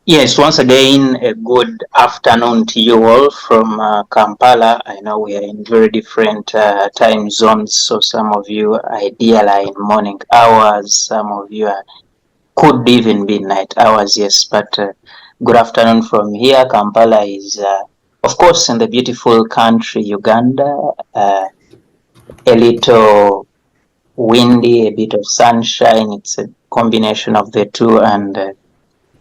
Yes, once again, a good afternoon to you all from Kampala. I know we are in very different time zones, so some of you ideal are in morning hours, some of you could even be night hours, yes, but good afternoon from here. Kampala is, of course, in the beautiful country, Uganda, a little windy, a bit of sunshine. It's a combination of the two, and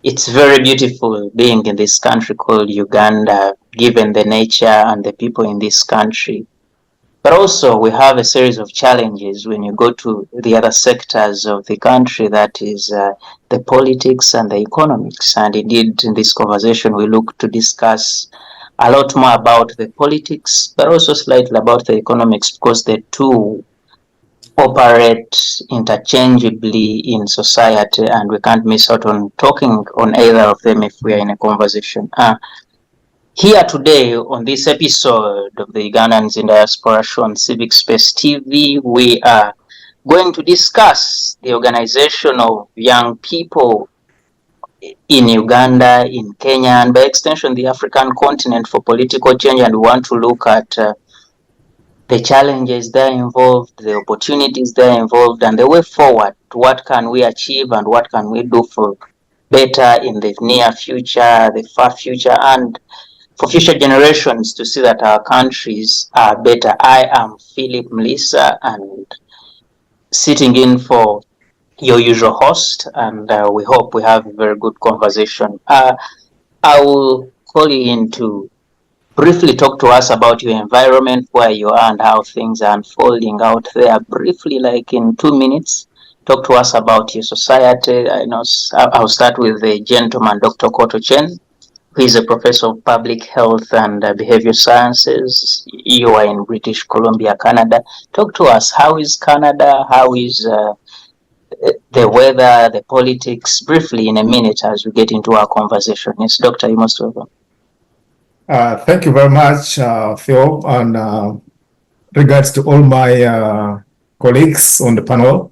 it's very beautiful being in this country called Uganda, given the nature and the people in this country. But also, we have a series of challenges when you go to the other sectors of the country, that is the politics and the economics. And indeed, in this conversation, we look to discuss a lot more about the politics, but also slightly about the economics, because the two operate interchangeably in society, and we can't miss out on talking on either of them if we are in a conversation. Here today on this episode of the Ugandans in Diaspora show on Civic Space TV, we are going to discuss the organization of young people in Uganda, in Kenya, and by extension the African continent for political change. And we want to look at the challenges that are involved, the opportunities that are involved, and the way forward. What can we achieve and what can we do for better in the near future, the far future, and for future generations to see that our countries are better. I am Philip Mlisa and sitting in for your usual host, and we hope we have a very good conversation. I will call you in to briefly talk to us about your environment, where you are, and how things are unfolding out there. Briefly, like in 2 minutes, talk to us about your society. I know I'll start with the gentleman, Dr. Koto Chen, who is a professor of public health and behavior sciences. You are in British Columbia, Canada. Talk to us. How is Canada? How is the weather, the politics? Briefly, in a minute, as we get into our conversation. Yes, Doctor, you most welcome. Thank you very much, Phil, and regards to all my colleagues on the panel.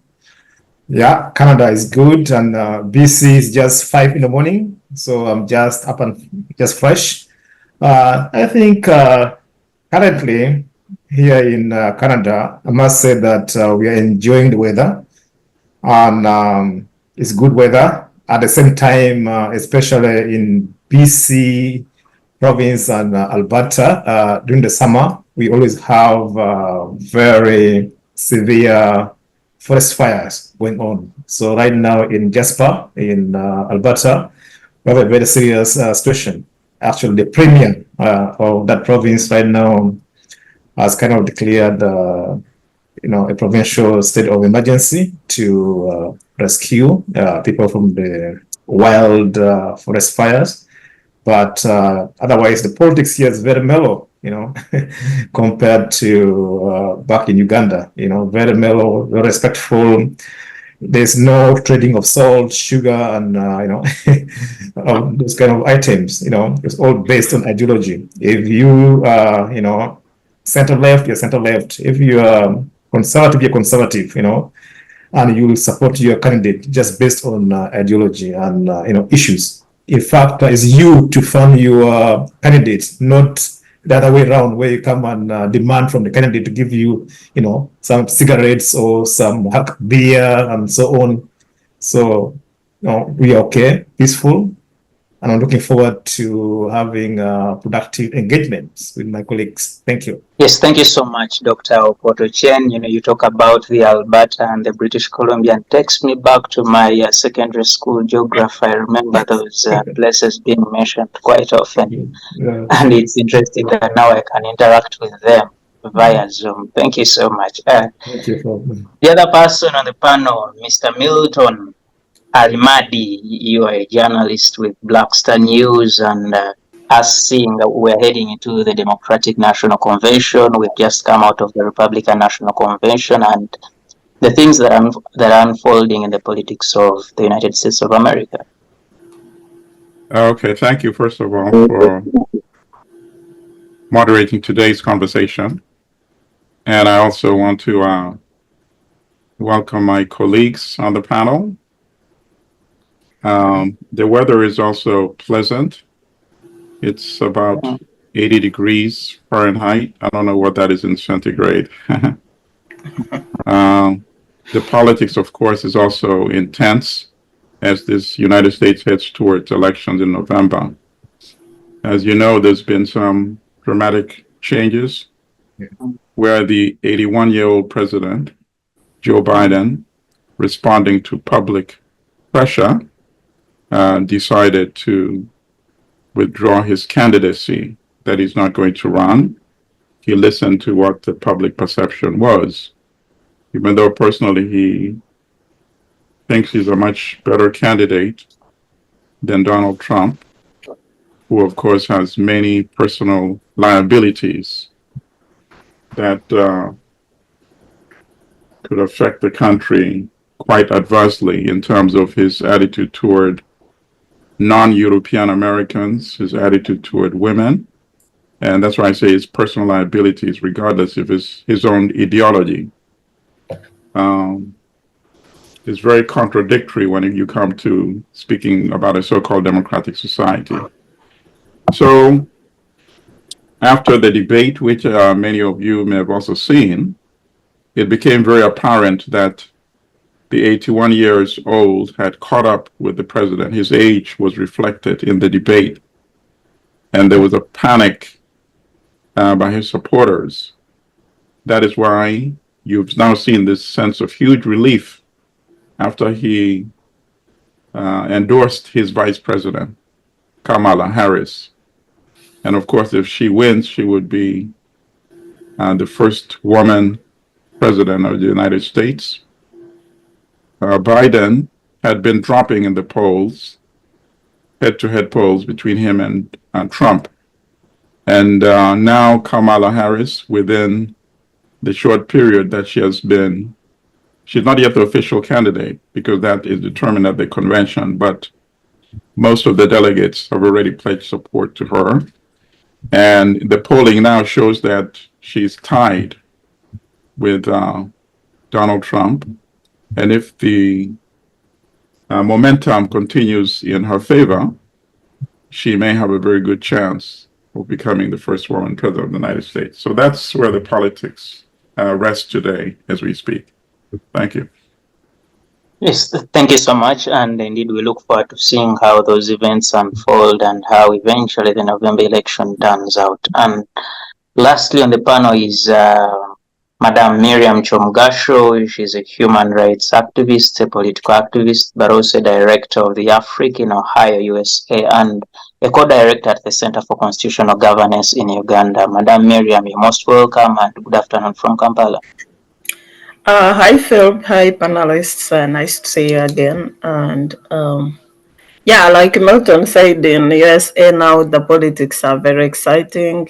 Yeah, Canada is good, and BC is just 5 in the morning, so I'm just up and just fresh. I think currently here in Canada, I must say that we are enjoying the weather, and it's good weather. At the same time, especially in BC province and Alberta, during the summer, we always have very severe forest fires going on. So right now in Jasper, in Alberta, we have a very serious situation. Actually, the premier of that province right now has kind of declared, a provincial state of emergency to rescue people from the wild forest fires. But otherwise, the politics here is very mellow, compared to back in Uganda, very mellow, very respectful. There's no trading of salt, sugar, and, those kind of items, it's all based on ideology. If you, center left, you're center left. If you are conservative, you're conservative, and you support your candidate just based on ideology and, issues. In fact, it's you to fund your candidate, not the other way around, where you come and demand from the candidate to give you, some cigarettes or some beer and so on. So, we are okay, peaceful, and I'm looking forward to having productive engagements with my colleagues. Thank you. Yes, thank you so much, Dr. Okoto Chen. You talk about the Alberta and the British Columbia, and takes me back to my secondary school geography. I remember those places being mentioned quite often, and it's interesting that now I can interact with them via Zoom. Thank you so much. Thank you. The other person on the panel, Mr. Milton Arimadi, you are a journalist with Black Star News, and us seeing that we're heading into the Democratic National Convention. We've just come out of the Republican National Convention, and the things that are unfolding in the politics of the United States of America. Okay, thank you, first of all, for moderating today's conversation. And I also want to welcome my colleagues on the panel. The weather is also pleasant. It's about 80 degrees Fahrenheit. I don't know what that is in centigrade. The politics, of course, is also intense as this United States heads towards elections in November. As you know, there's been some dramatic changes where the 81-year-old president, Joe Biden, responding to public pressure, decided to withdraw his candidacy, that he's not going to run. He listened to what the public perception was, even though personally he thinks he's a much better candidate than Donald Trump, who of course has many personal liabilities that could affect the country quite adversely in terms of his attitude toward non-European Americans, his attitude toward women. And that's why I say his personal liabilities, regardless of his own ideology, is very contradictory when you come to speaking about a so-called democratic society. So after the debate, which many of you may have also seen, it became very apparent that the 81 years old had caught up with the president. His age was reflected in the debate. And there was a panic by his supporters. That is why you've now seen this sense of huge relief after he endorsed his vice president, Kamala Harris. And of course, if she wins, she would be the first woman president of the United States. Biden had been dropping in the polls, head-to-head polls between him and Trump. And now Kamala Harris, within the short period that she has been, she's not yet the official candidate because that is determined at the convention, but most of the delegates have already pledged support to her. And the polling now shows that she's tied with Donald Trump. And if the momentum continues in her favor, she may have a very good chance of becoming the first woman president of the United States. So that's where the politics rest today as we speak. Thank you. Yes, thank you so much. And indeed, we look forward to seeing how those events unfold and how eventually the November election turns out. And lastly on the panel is Madam Miriam Chomgasho. She's a human rights activist, a political activist, but also director of the African Ohio, USA, and a co-director at the Center for Constitutional Governance in Uganda. Madam Miriam, you're most welcome and good afternoon from Kampala. Hi, Phil. Hi, panelists. Nice to see you again. And yeah, like Milton said, in USA now, the politics are very exciting.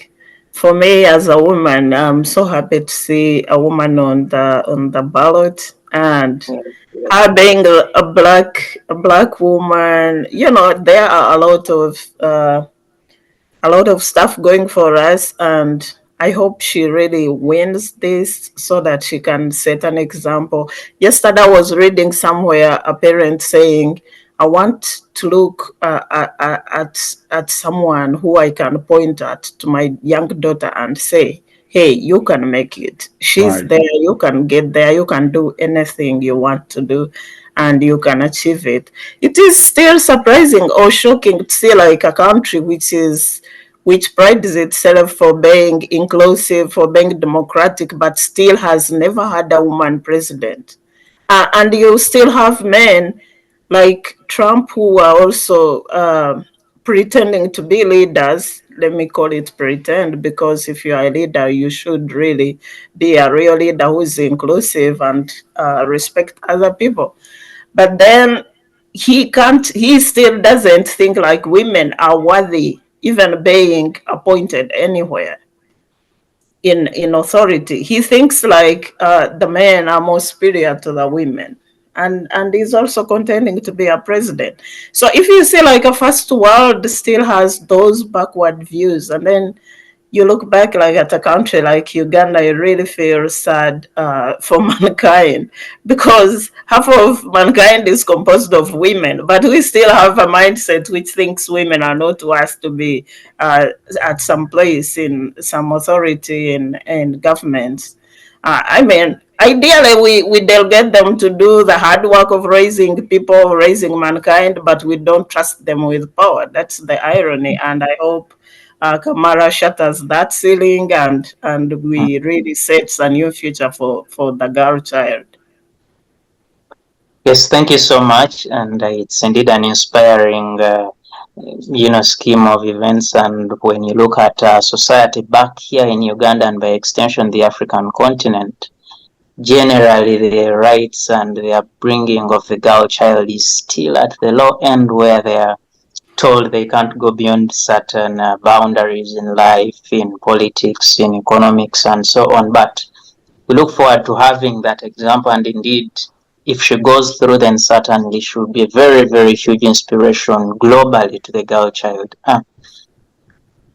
For me, as a woman, I'm so happy to see a woman on the ballot, and her being a black woman. You know, there are a lot of stuff going for us, and I hope she really wins this so that she can set an example. Yesterday, I was reading somewhere a parent saying, I want to look at someone who I can point at to my young daughter and say, hey, you can make it. She's Right. there, you can get there, you can do anything you want to do, and you can achieve it. It is still surprising or shocking to see like a country which prides itself for being inclusive, for being democratic, but still has never had a woman president. And you still have men like Trump who are also pretending to be leaders. Let me call it pretend, because if you are a leader, you should really be a real leader who is inclusive and respect other people. But then he still doesn't think like women are worthy even being appointed anywhere in authority. He thinks like the men are more superior to the women. And he's also contending to be a president. So if you see like a first world still has those backward views, and then you look back like at a country like Uganda, you really feel sad for mankind, because half of mankind is composed of women, but we still have a mindset which thinks women are not worth to be at some place in some authority and governments. I mean, ideally, we delegate them to do the hard work of raising people, raising mankind, but we don't trust them with power. That's the irony. And I hope Kamara shatters that ceiling, and we really sets a new future for the girl child. Yes, thank you so much. And it's indeed an inspiring, scheme of events. And when you look at society back here in Uganda and by extension the African continent, generally the rights and the upbringing of the girl child is still at the low end, where they are told they can't go beyond certain boundaries in life, in politics, in economics, and so on. But we look forward to having that example, and indeed, if she goes through, then certainly she will be a very, very huge inspiration globally to the girl child.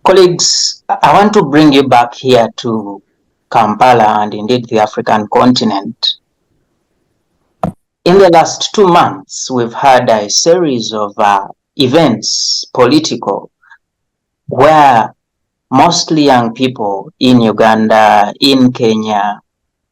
Colleagues, I want to bring you back here to Kampala and indeed the African continent. In the last 2 months, we've had a series of events, political, where mostly young people in Uganda, in Kenya,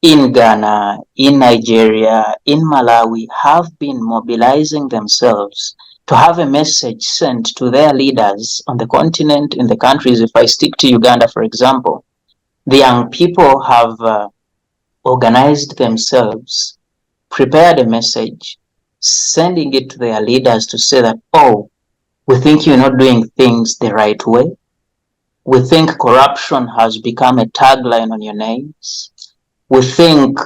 in Ghana, in Nigeria, in Malawi have been mobilizing themselves to have a message sent to their leaders on the continent, in the countries. If I stick to Uganda, for example, the young people have organized themselves, prepared a message, sending it to their leaders to say that, oh, we think you're not doing things the right way. We think corruption has become a tagline on your names. We think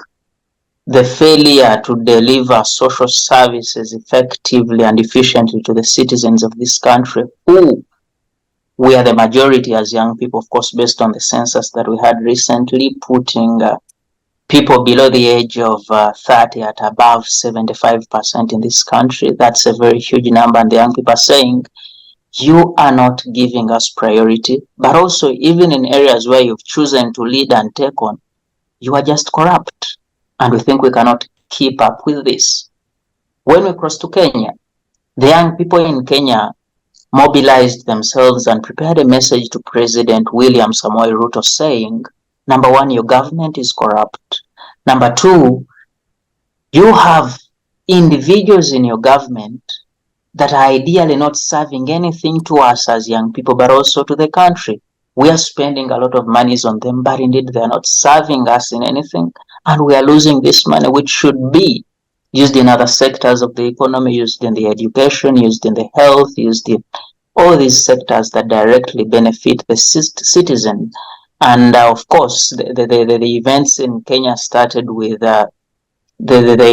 the failure to deliver social services effectively and efficiently to the citizens of this country, who we are the majority as young people, of course, based on the census that we had recently, putting people below the age of 30 at above 75% in this country. That's a very huge number. And the young people are saying, you are not giving us priority, but also even in areas where you've chosen to lead and take on, you are just corrupt. And we think we cannot keep up with this. When we cross to Kenya, the young people in Kenya mobilized themselves and prepared a message to President William Samoei Ruto saying, number one, your government is corrupt. Number two, you have individuals in your government that are ideally not serving anything to us as young people, but also to the country. We are spending a lot of monies on them, but indeed they are not serving us in anything. And we are losing this money, which should be used in other sectors of the economy, used in the education, used in the health, used in all these sectors that directly benefit the citizen. And of course, the events in Kenya started with the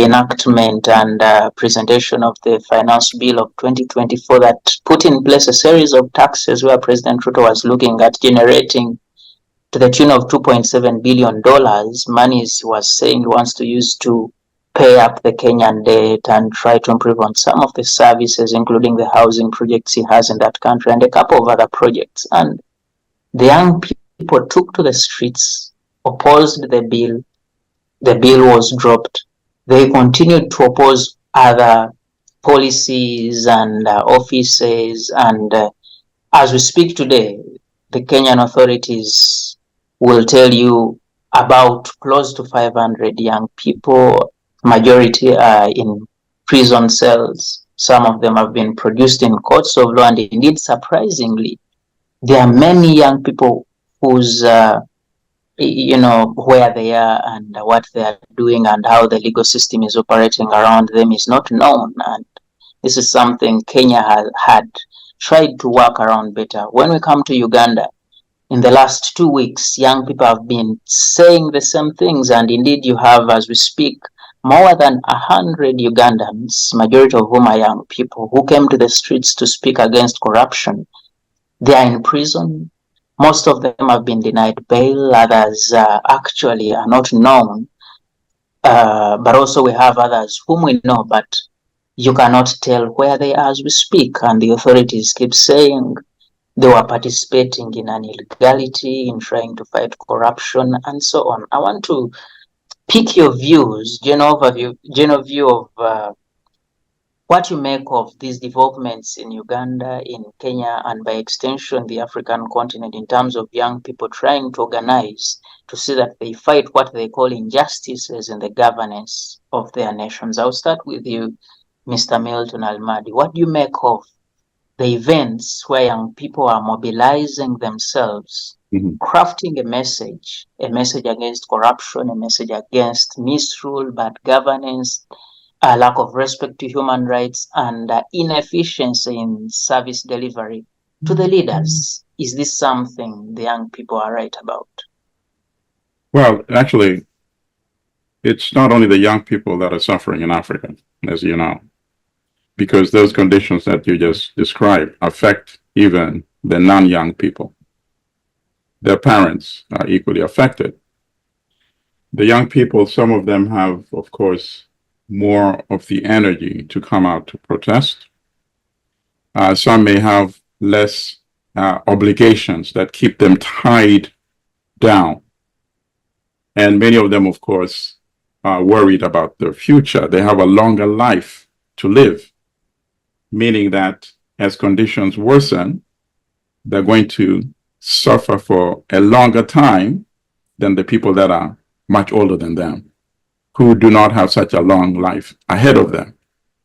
enactment and presentation of the finance bill of 2024 that put in place a series of taxes, where President Ruto was looking at generating to the tune of $2.7 billion, monies he was saying he wants to use to pay up the Kenyan debt and try to improve on some of the services, including the housing projects he has in that country and a couple of other projects. And the young people took to the streets, opposed the bill. The bill was dropped. They continued to oppose other policies and offices. And as we speak today, the Kenyan authorities will tell you about close to 500 young people, majority are in prison cells. Some of them have been produced in courts of law, and indeed, surprisingly, there are many young people whose where they are and what they are doing and how the legal system is operating around them is not known. And this is something Kenya had tried to work around better. When we come to Uganda, in the last 2 weeks, young people have been saying the same things. And indeed, you have, as we speak, more than 100 Ugandans, majority of whom are young people, who came to the streets to speak against corruption. They are in prison. Most of them have been denied bail. Others actually are not known. But also we have others whom we know, but you cannot tell where they are as we speak. And the authorities keep saying they were participating in an illegality, in trying to fight corruption, and so on. I want to pick your views, general view of what you make of these developments in Uganda, in Kenya, and by extension, the African continent, in terms of young people trying to organize to see that they fight what they call injustices in the governance of their nations. I'll start with you, Mr. Milton Almadi. What do you make of the events where young people are mobilizing themselves, crafting a message against corruption, a message against misrule, bad governance, a lack of respect to human rights, and inefficiency in service delivery to the leaders? Is this something the young people are right about? Well, actually, it's not only the young people that are suffering in Africa, as you know, because those conditions that you just described affect even the non-young people. Their parents are equally affected. The young people, some of them have, of course, more of the energy to come out to protest. Some may have less obligations that keep them tied down. And many of them, of course, are worried about their future. They have a longer life to live, meaning that as conditions worsen, they're going to suffer for a longer time than the people that are much older than them, who do not have such a long life ahead of them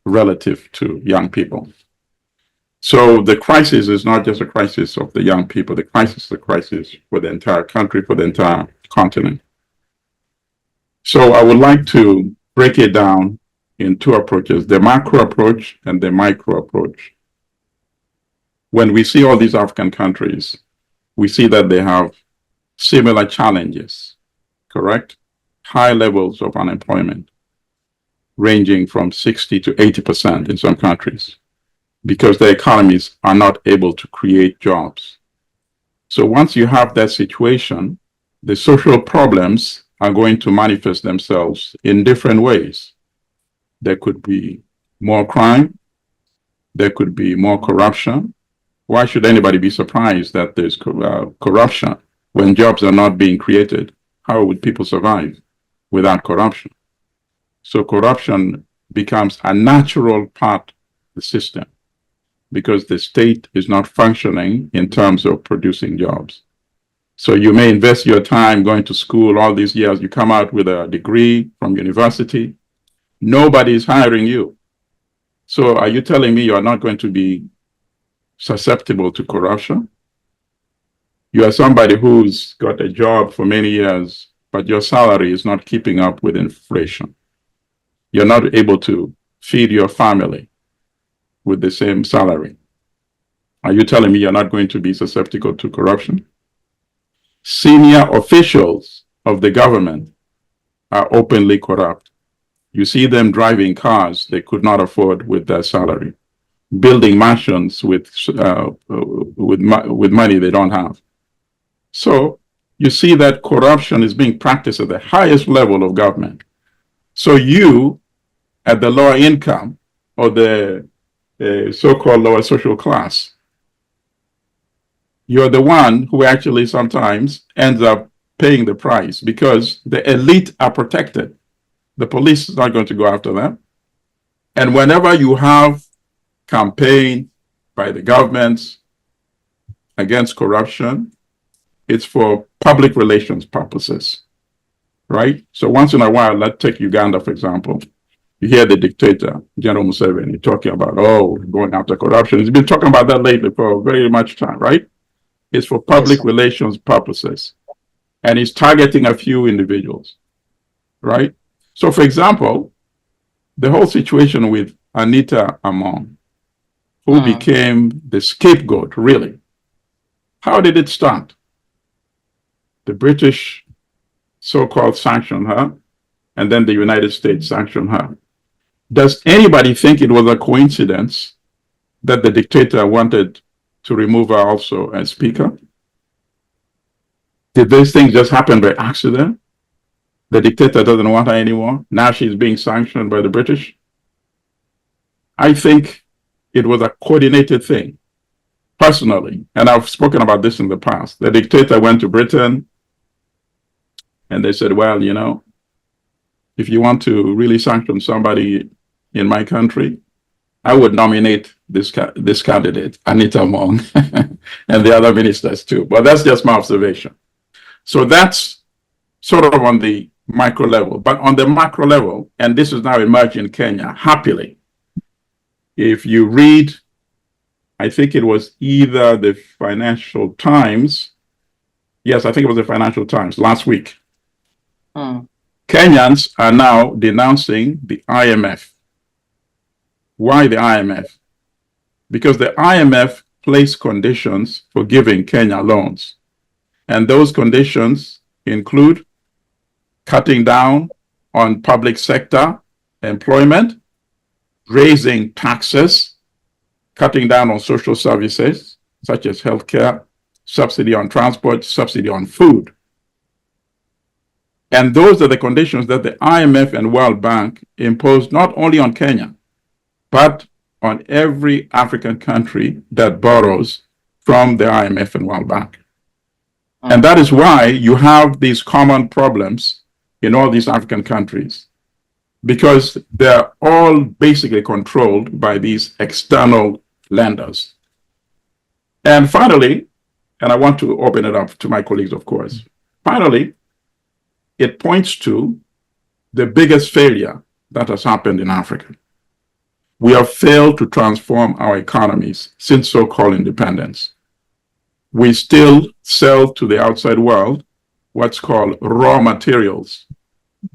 relative to young people. So the crisis is not just a crisis of the young people. The crisis is a crisis for the entire country, for the entire continent. So I would like to break it down in two approaches, the macro approach and the micro approach. When we see all these African countries, we see that they have similar challenges, correct? High levels of unemployment, ranging from 60 to 80% in some countries, because the economies are not able to create jobs. So once you have that situation, the social problems are going to manifest themselves in different ways. There could be more crime, there could be more corruption. Why should anybody be surprised that there's corruption when jobs are not being created? How would people survive without corruption? So corruption becomes a natural part of the system because the state is not functioning in terms of producing jobs. So you may invest your time going to school all these years, you come out with a degree from university, nobody is hiring you. So are you telling me you're not going to be susceptible to corruption? You are somebody who's got a job for many years, but your salary is not keeping up with inflation. You're not able to feed your family with the same salary. Are you telling me you're not going to be susceptible to corruption? Senior officials of the government are openly corrupt. You see them driving cars they could not afford with their salary, building mansions with money they don't have. So you see that corruption is being practiced at the highest level of government. So you, at the lower income or the so-called lower social class, you're the one who actually sometimes ends up paying the price because the elite are protected. The police is not going to go after them. And whenever you have campaign by the governments against corruption, it's for public relations purposes, right? So once in a while, let's take Uganda, for example. You hear the dictator, General Museveni, talking about, going after corruption. He's been talking about that lately for very much time, right? It's for public relations purposes. And he's targeting a few individuals, right? So for example, the whole situation with Anita Amon, who became the scapegoat, really. How did it start? The British so-called sanctioned her, and then the United States sanctioned her. Does anybody think it was a coincidence that the dictator wanted to remove her also as speaker? Did these things just happen by accident? The dictator doesn't want her anymore. Now she's being sanctioned by the British. I think it was a coordinated thing. personally, and I've spoken about this in the past. The dictator went to Britain and they said, well, you know, if you want to really sanction somebody in my country, I would nominate this candidate, Anita Mong, and the other ministers too. But that's just my observation. So that's sort of on the micro level. But on the macro level, and this is now emerging in Kenya, happily, if you read, I think it was either the Financial Times, yes, I think it was the Financial Times last week. Kenyans are now denouncing the IMF. Why the IMF? Because the IMF placed conditions for giving Kenya loans. And those conditions include cutting down on public sector employment, raising taxes, cutting down on social services such as healthcare, subsidy on transport, subsidy on food. And those are the conditions that the IMF and World Bank imposed not only on Kenya, but on every African country that borrows from the IMF and World Bank. And that is why you have these common problems in all these African countries, because they're all basically controlled by these external lenders. And finally, and I want to open it up to my colleagues, of course, finally, it points to the biggest failure that has happened in Africa. We have failed to transform our economies since so-called independence. We still sell to the outside world what's called raw materials,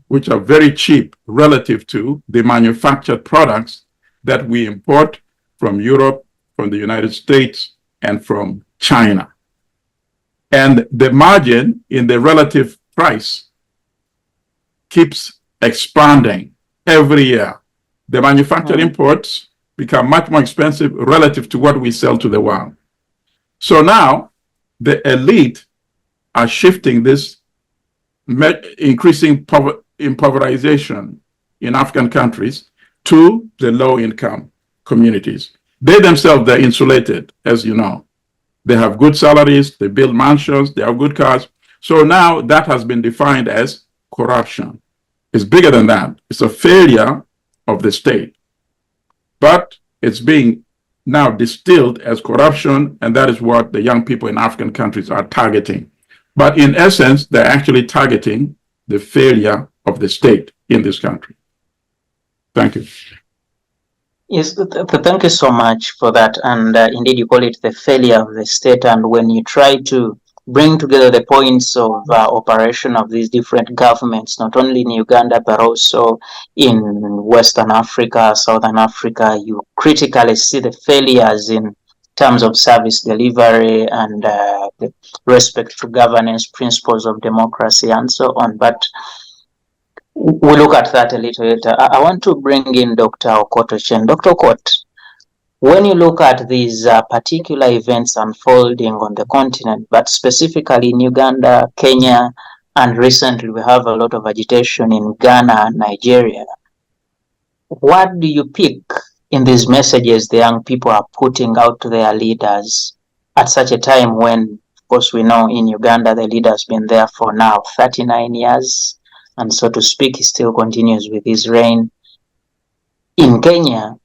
which are very cheap relative to the manufactured products that we import from Europe, from the United States, and from China. And the margin in the relative price keeps expanding every year. The manufactured imports become much more expensive relative to what we sell to the world. So now the elite are shifting this increasing impoverization in African countries to the low-income communities. They themselves, they're insulated, as you know. They have good salaries, they build mansions, they have good cars. So now that has been defined as corruption. It's bigger than that. It's a failure of the state. But it's being now distilled as corruption, and that is what the young people in African countries are targeting. But in essence, they're actually targeting the failure of the state in this country. Thank you. Yes, thank you so much for that. And indeed, you call it the failure of the state. And when you try to bring together the points of operation of these different governments, not only in Uganda, but also in Western Africa, Southern Africa, you critically see the failures in terms of service delivery and the respect to governance, principles of democracy, and so on. But we'll look at that a little later. I want to bring in Dr. Okoto Chen. Dr. Okot, when you look at these particular events unfolding on the continent, but specifically in Uganda, Kenya, and recently we have a lot of agitation in Ghana and Nigeria, what do you pick in these messages the young people are putting out to their leaders at such a time when, of course, we know in Uganda the leader has been there for now 39 years, and so to speak, he still continues with his reign. In Kenya,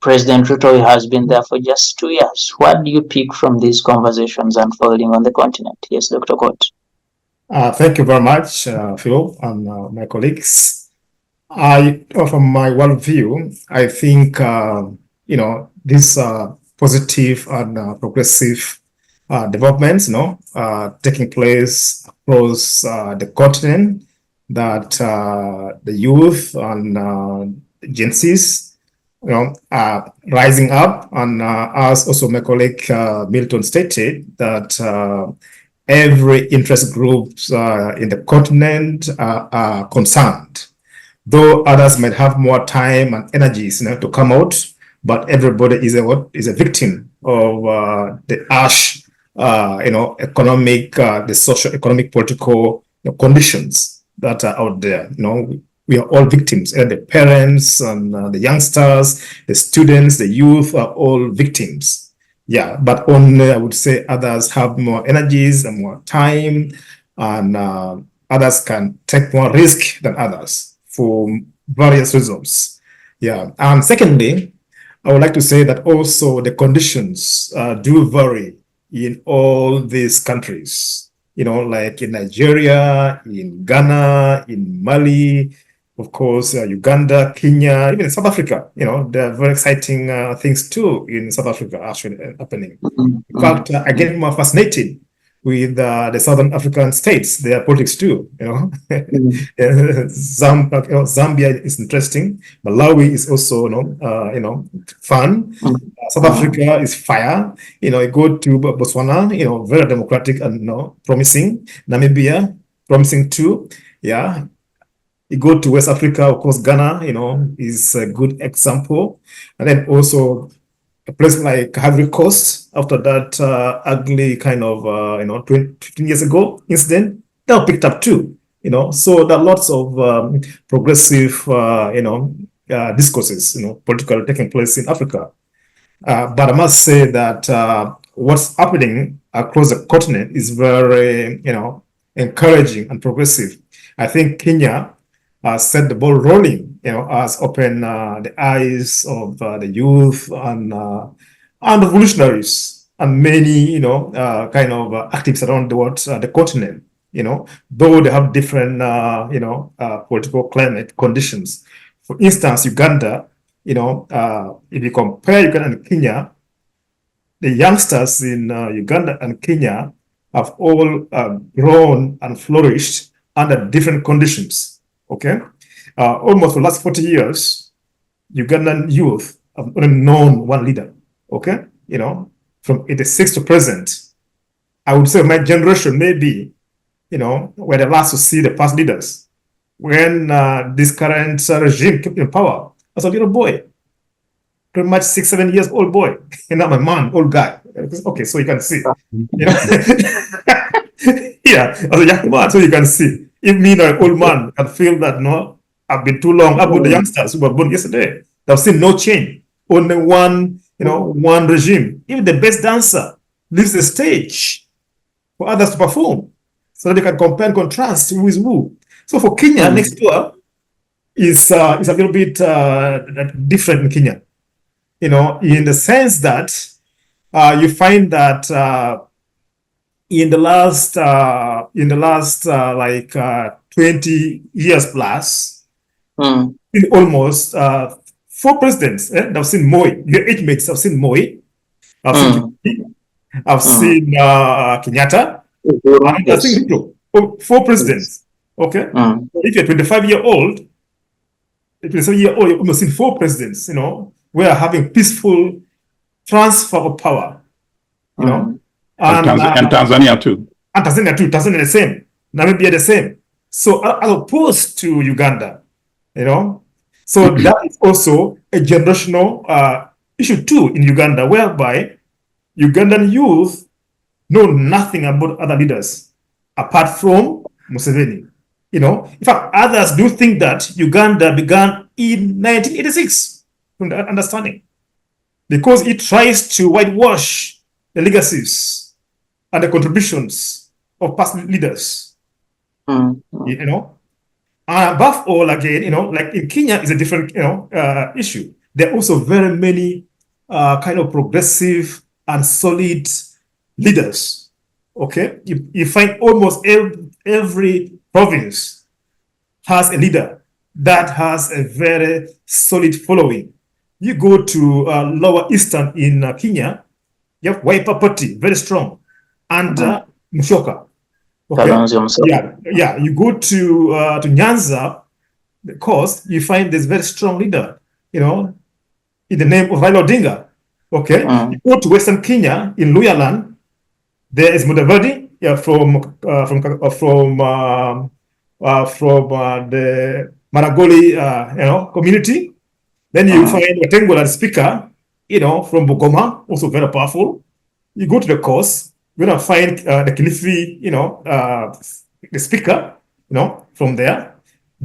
President Ruto has been there for just 2 years. What do you pick from these conversations unfolding on the continent? Yes, Dr. Kot. Thank you very much, Phil, and my colleagues. From my worldview, I think, these positive and progressive developments, taking place across the continent, that the youth and Gen Zs, are rising up, and as also my colleague Milton stated, that every interest groups in the continent are concerned. Though others might have more time and energies to come out, but everybody is a victim of the harsh, economic, the socio-economic, political conditions that are out there. We are all victims, and the parents and the youngsters, the students, the youth are all victims. Yeah, but only I would say others have more energies and more time, and others can take more risk than others for various reasons. Yeah, and secondly, I would like to say that also the conditions do vary in all these countries. Like in Nigeria, in Ghana, in Mali, of course, Uganda, Kenya, even South Africa. There are very exciting things too in South Africa actually happening. Mm, In fact, I get more fascinated with the Southern African states, their politics too. mm, Zambia is interesting. Malawi is also, fun. mm, South mm, Africa is fire. You go to Botswana, very democratic and promising. Namibia, promising too. Yeah, you go to West Africa, of course, Ghana, is a good example. And then also a place like Ivory Coast, after that ugly kind of, 15 years ago incident, that picked up too. So there are lots of progressive, discourses, political taking place in Africa. But I must say that what's happening across the continent is very, encouraging and progressive. I think Kenya set the ball rolling, has opened the eyes of the youth and revolutionaries and many, kind of activists around the continent. Though they have different, political climate conditions. For instance, Uganda, if you compare Uganda and Kenya, the youngsters in Uganda and Kenya have all grown and flourished under different conditions. Okay, almost for the last 40 years, Ugandan youth have only known one leader. Okay, from 86 to present, I would say my generation maybe, were the last to see the past leaders when this current regime came in power. As a little boy, pretty much 6, 7 years old boy, and not my man, old guy. Okay, so you can see, yeah, as a young man, so you can see. If me or an old man can feel that, no, I've been too long. How about the youngsters who were born yesterday? They've seen no change, only one regime. Even the best dancer leaves the stage for others to perform, so that they can compare and contrast who is who. So for Kenya, next door is a little bit different in Kenya. In the sense that you find that in the last like 20 years plus, mm, in almost 4 presidents that I've seen Moi. Your age mates, I've seen Moi, I've seen mm, Kibaki, I've mm. seen Kenyatta, and I've Yes. seen Ruto. 4 presidents. Yes. Okay, Mm, if you're 25-year-old, you've almost seen 4 presidents. We are having peaceful transfer of power. mm, And And Tanzania too. Tanzania too. Tanzania the same. Namibia the same. So as opposed to Uganda, so that is also a generational issue too in Uganda, whereby Ugandan youth know nothing about other leaders apart from Museveni. In fact, others do think that Uganda began in 1986, from that understanding, because it tries to whitewash the legacies and the contributions of past leaders. mm, And above all, again, like in Kenya is a different, issue. There are also very many kind of progressive and solid leaders. Okay, you find almost every province has a leader that has a very solid following. You go to Lower Eastern in Kenya, you have Wiper Party, very strong, and Mushoka. Okay, Kalonzo Musyoka. yeah. You go to Nyanza, the coast, you find this very strong leader, in the name of Raila Odinga. Okay, Mm, you go to Western Kenya in Luyaland, there is Mudavadi, from the Maragoli, community. Then you find Watengola speaker, from Bugoma, also very powerful. You go to the coast, you're gonna find the Kilifi, the speaker, from there.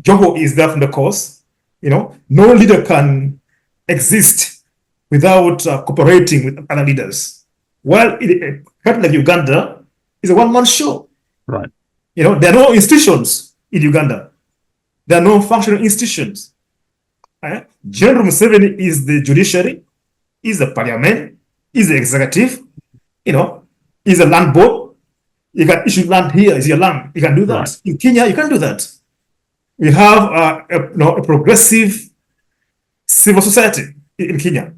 Joho is there from the coast. No leader can exist without cooperating with other leaders. While a country like Uganda is a one-man show. Right. There are no institutions in Uganda. There are no functional institutions. General Museveni is the judiciary, is the parliament, is the executive, is a land board. You can issue land here, is your land. You can do that. Right. In Kenya, you can do that. We have a progressive civil society in Kenya.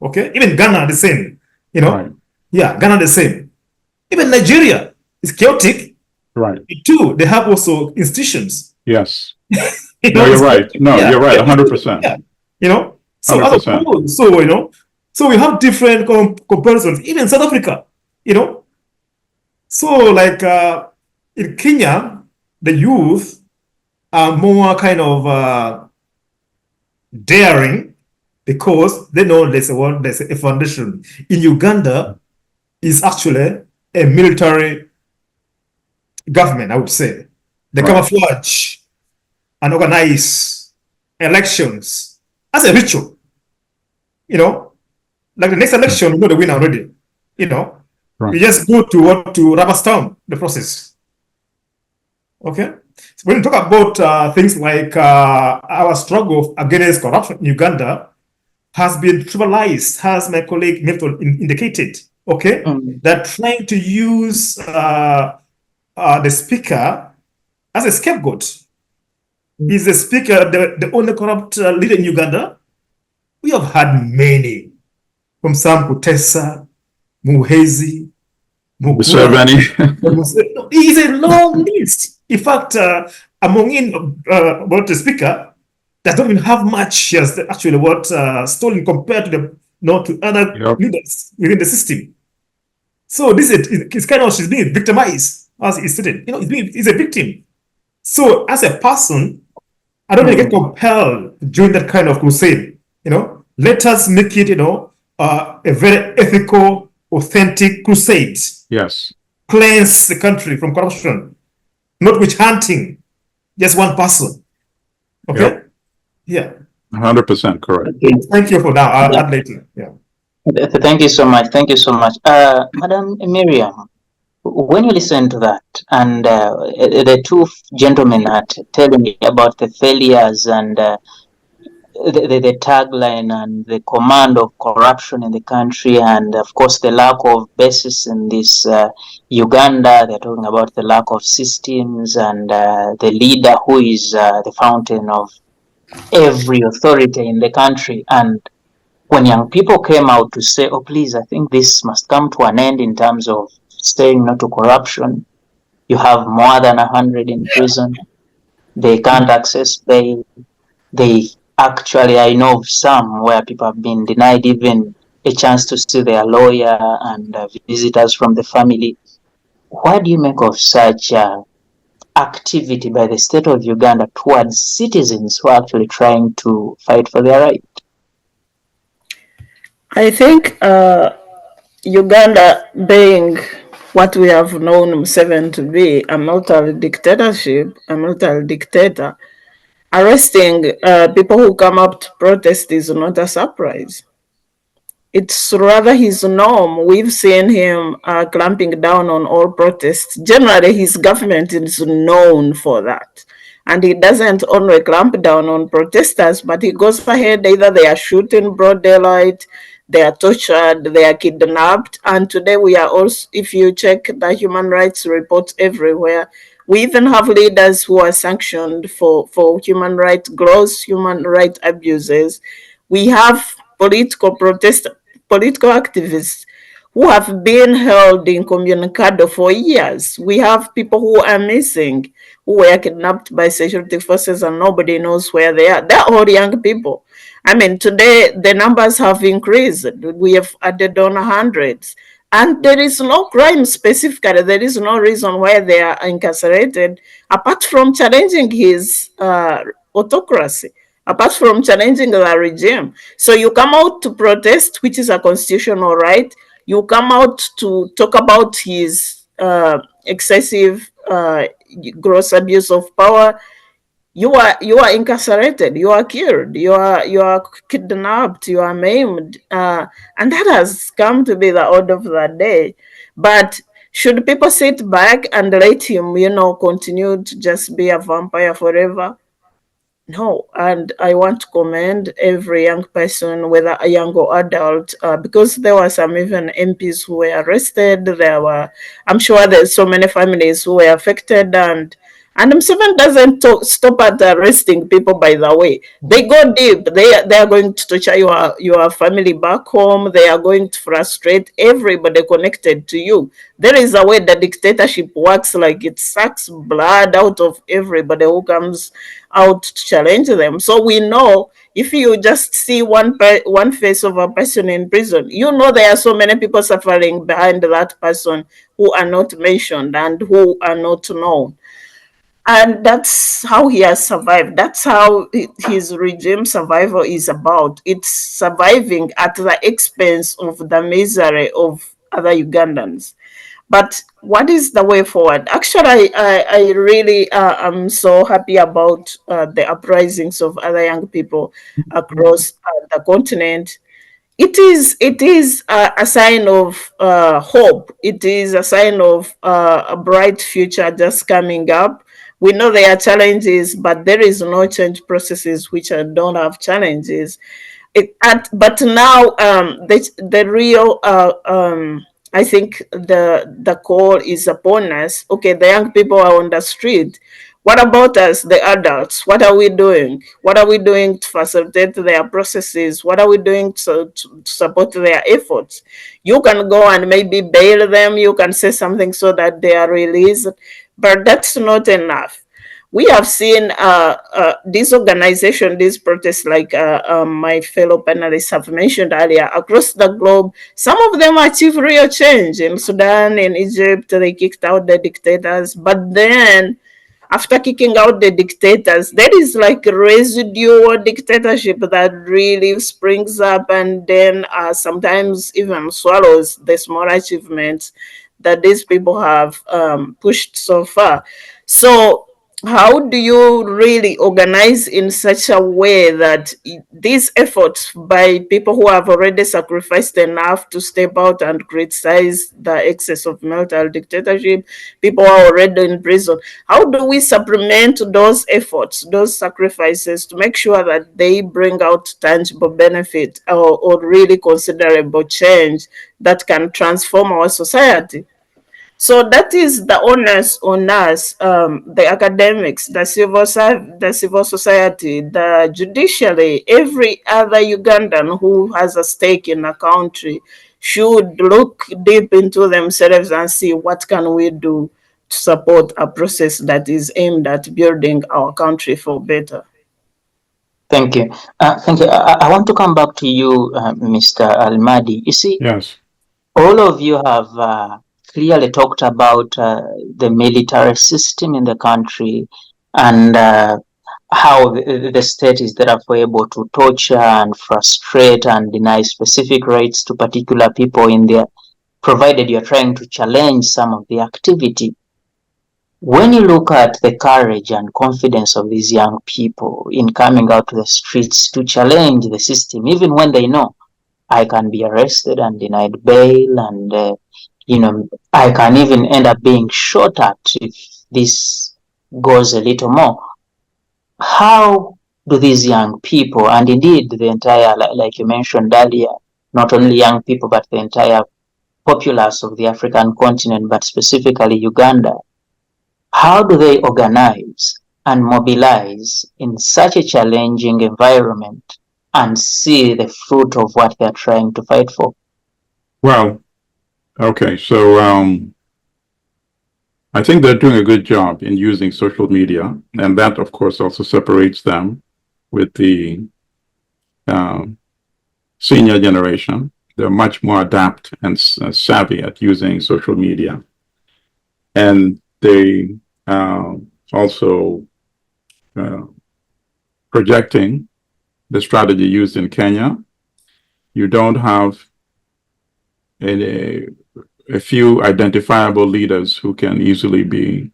Okay, even Ghana the same. Right. Yeah, Ghana the same. Even Nigeria is chaotic. Right. Too, they have also institutions. Yes. No, you're right. No, you're right. 100%. Yeah. So other 100%. So we have different comparisons. Even South Africa. So like in Kenya, the youth are more kind of daring because they know there's a foundation. In Uganda, is actually a military government, I would say. They camouflage and organize elections as a ritual. Like the next election, we know the winner already. We just go to rubber stamp the process. Okay. So when we talk about things like our struggle against corruption in Uganda has been trivialized, as my colleague Milton indicated. Okay, they're trying to use the speaker as a scapegoat. Is the speaker the only corrupt leader in Uganda? We have had many, from Sam Kutesa, Muhezi, Museveni. It is a long list. In fact, among about the speaker, that don't even have much as actually what stolen compared to to other leaders within the system. So this is kind of, she's being victimized, as he stated. He's a victim. So as a person, I don't really get compelled to join that kind of crusade. Let us make it, a very ethical, authentic crusade. Yes. Cleanse the country from corruption, not witch hunting, just one person. Okay. Yep. Yeah. 100% correct. Okay. Thank you for that. I'll add later. Yeah. Thank you so much. Thank you so much. Madam Miriam, when you listen to that, and the two gentlemen are telling me about the failures and the tagline and the command of corruption in the country, and of course the lack of basis in this Uganda, they're talking about the lack of systems and the leader who is the fountain of every authority in the country. And when young people came out to say, oh, please, I think this must come to an end in terms of saying no to corruption. You have more than 100 in prison. They can't access bail. They actually, I know of some where people have been denied even a chance to see their lawyer and visitors from the family. What do you make of such activity by the state of Uganda towards citizens who are actually trying to fight for their right? I think Uganda being what we have known Museveni to be, a military dictatorship, a military dictator, arresting people who come up to protest is not a surprise. It's rather his norm. We've seen him clamping down on all protests. Generally, his government is known for that. And he doesn't only clamp down on protesters, but he goes ahead, either they are shot in broad daylight, they are tortured, they are kidnapped. And today we are also, if you check the human rights reports everywhere, we even have leaders who are sanctioned for human rights, gross human rights abuses. We have political activists who have been held in Communicado for years. We have people who are missing, who were kidnapped by security forces and nobody knows where they are. They're all young people. I mean, today the numbers have increased. We have added on hundreds. And there is no crime specifically. There is no reason why they are incarcerated, apart from challenging his autocracy, apart from challenging the regime. So you come out to protest, which is a constitutional right. You come out to talk about his excessive gross abuse of power. you are incarcerated, you are killed, you are kidnapped, you are maimed, and that has come to be the order of the day. But should people sit back and let him, continue to just be a vampire forever? No, and I want to commend every young person, whether a young or adult, because there were some even MPs who were arrested. I'm sure there's so many families who were affected, and Museveni doesn't stop at arresting people. By the way, they go deep. They are going to torture your family back home. They are going to frustrate everybody connected to you. There is a way the dictatorship works, like it sucks blood out of everybody who comes out to challenge them. So we know if you just see one face of a person in prison, there are so many people suffering behind that person who are not mentioned and who are not known. And that's how he has survived. That's how his regime survival is about. It's surviving at the expense of the misery of other Ugandans. But what is the way forward? Actually, I really am so happy about the uprisings of other young people across the continent. It is a sign of hope. It is a sign of a bright future just coming up. We know there are challenges, but there is no change processes which don't have challenges. But now the real I think the call is upon us. Okay, the young people are on the street. What about us, the adults? What are we doing? What are we doing to facilitate their processes? What are we doing to support their efforts? You can go and maybe bail them. You can say something so that they are released, but that's not enough. We have seen this organization, these protests, like my fellow panelists have mentioned earlier, across the globe. Some of them achieve real change. In Sudan, in Egypt, they kicked out the dictators. But then, after kicking out the dictators, there is like a residual dictatorship that really springs up and then sometimes even swallows the small achievements that these people have pushed so far. So, how do you really organize in such a way that these efforts by people who have already sacrificed enough to step out and criticize the excess of military dictatorship, people are already in prison, how do we supplement those efforts, those sacrifices, to make sure that they bring out tangible benefit or really considerable change that can transform our society? So that is the onus on us, the academics, the civil society, the judiciary, every other Ugandan who has a stake in the country should look deep into themselves and see what can we do to support a process that is aimed at building our country for better. Thank you. Thank you. I want to come back to you, Mr. Almadi. You see, Yes. all of you have clearly talked about the military system in the country and how the state is therefore able to torture and frustrate and deny specific rights to particular people in there, provided you're trying to challenge some of the activity. When you look at the courage and confidence of these young people in coming out to the streets to challenge the system, even when they know I can be arrested and denied bail, and I can even end up being shot at if this goes a little more. How do these young people, and indeed the entire, like you mentioned earlier, not only young people but the entire populace of the African continent, but specifically Uganda, how do they organize and mobilize in such a challenging environment and see the fruit of what they're trying to fight for? Well, okay. So I think they're doing a good job in using social media, and that, of course, also separates them with the senior generation. They're much more adept and savvy at using social media, and they also projecting the strategy used in Kenya. You don't have a few identifiable leaders who can easily be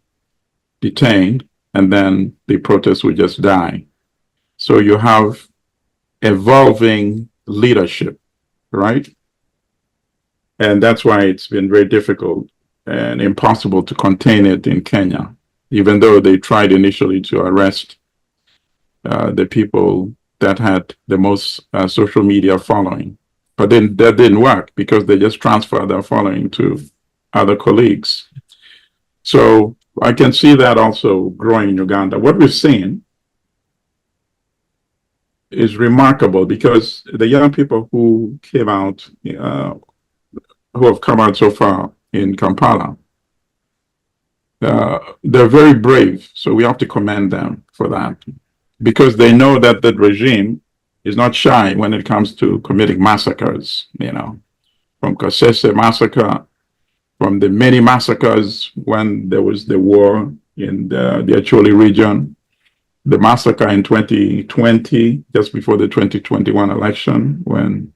detained. and then the protest would just die. So you have evolving leadership, right? And that's why it's been very difficult and impossible to contain it in Kenya, even though they tried initially to arrest the people that had the most social media following. But then that didn't work because they just transferred their following to other colleagues. So I can see that also growing in Uganda. What we've seen is remarkable because the young people who came out, who have come out so far in Kampala, they're very brave. So we have to commend them for that because they know that the regime is not shy when it comes to committing massacres, from Kasese massacre, from the many massacres when there was the war in the Acholi region, the massacre in 2020, just before the 2021 election, when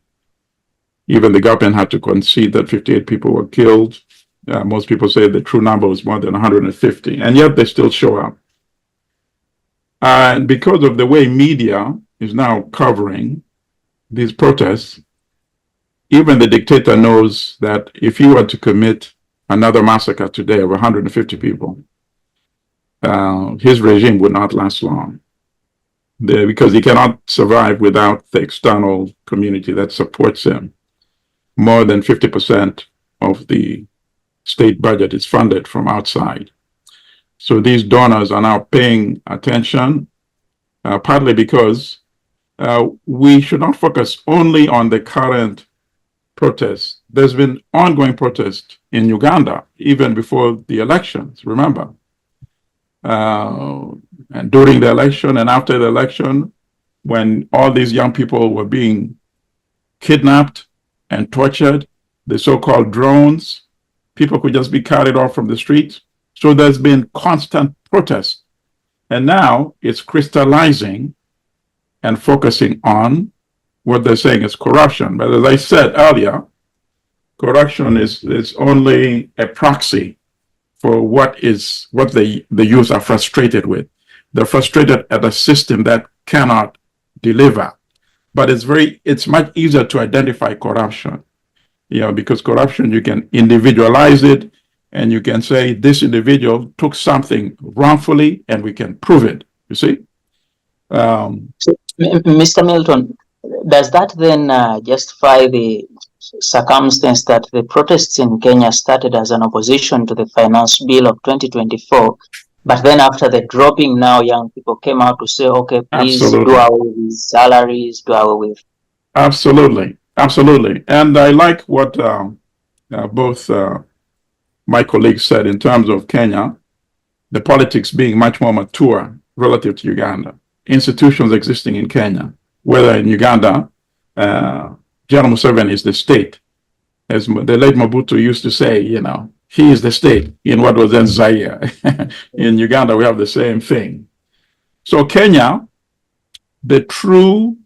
even the government had to concede that 58 people were killed. Most people say the true number was more than 150, and yet they still show up. And because of the way media is now covering these protests, even the dictator knows that if he were to commit another massacre today of 150 people, his regime would not last long because he cannot survive without the external community that supports him. More than 50% of the state budget is funded from outside. So these donors are now paying attention, partly because we should not focus only on the current protests. There's been ongoing protests in Uganda, even before the elections, remember. And during the election and after the election, when all these young people were being kidnapped and tortured, the so-called drones, people could just be carried off from the streets. So there's been constant protest. And now it's crystallizing and focusing on what they're saying is corruption. But as I said earlier, corruption is only a proxy for what the youth are frustrated with. They're frustrated at a system that cannot deliver. But it's much easier to identify corruption, because corruption, you can individualize it and you can say this individual took something wrongfully and we can prove it, you see? So, Mr. Milton, does that then justify the circumstance that the protests in Kenya started as an opposition to the finance bill of 2024, but then after the dropping now, young people came out to say, okay, please Absolutely. do away with salaries, do away with... Absolutely. And I like what both my colleagues said in terms of Kenya, the politics being much more mature relative to Uganda. Institutions existing in Kenya, whether in Uganda, General Museveni is the state. As the late Mobutu used to say, he is the state in what was then Zaire. In Uganda, we have the same thing. So Kenya, the true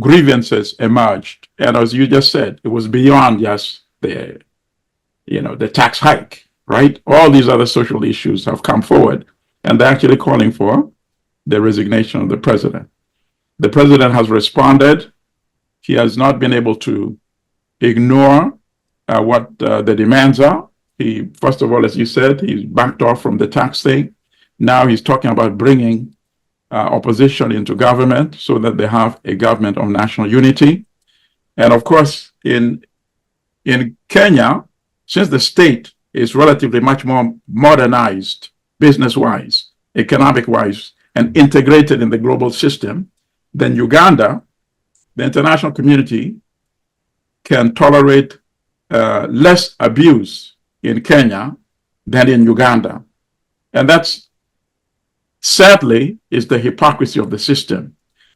grievances emerged. And as you just said, it was beyond just the tax hike, right? All these other social issues have come forward, and they're actually calling for the resignation of the president. The president has responded. He has not been able to ignore what the demands are. He, first of all, as you said, he's backed off from the tax thing. Now he's talking about bringing opposition into government so that they have a government of national unity. And of course, in Kenya, since the state is relatively much more modernized, business-wise, economic-wise, and integrated in the global system than Uganda, the international community can tolerate less abuse in Kenya than in Uganda. And that's, sadly, is the hypocrisy of the system.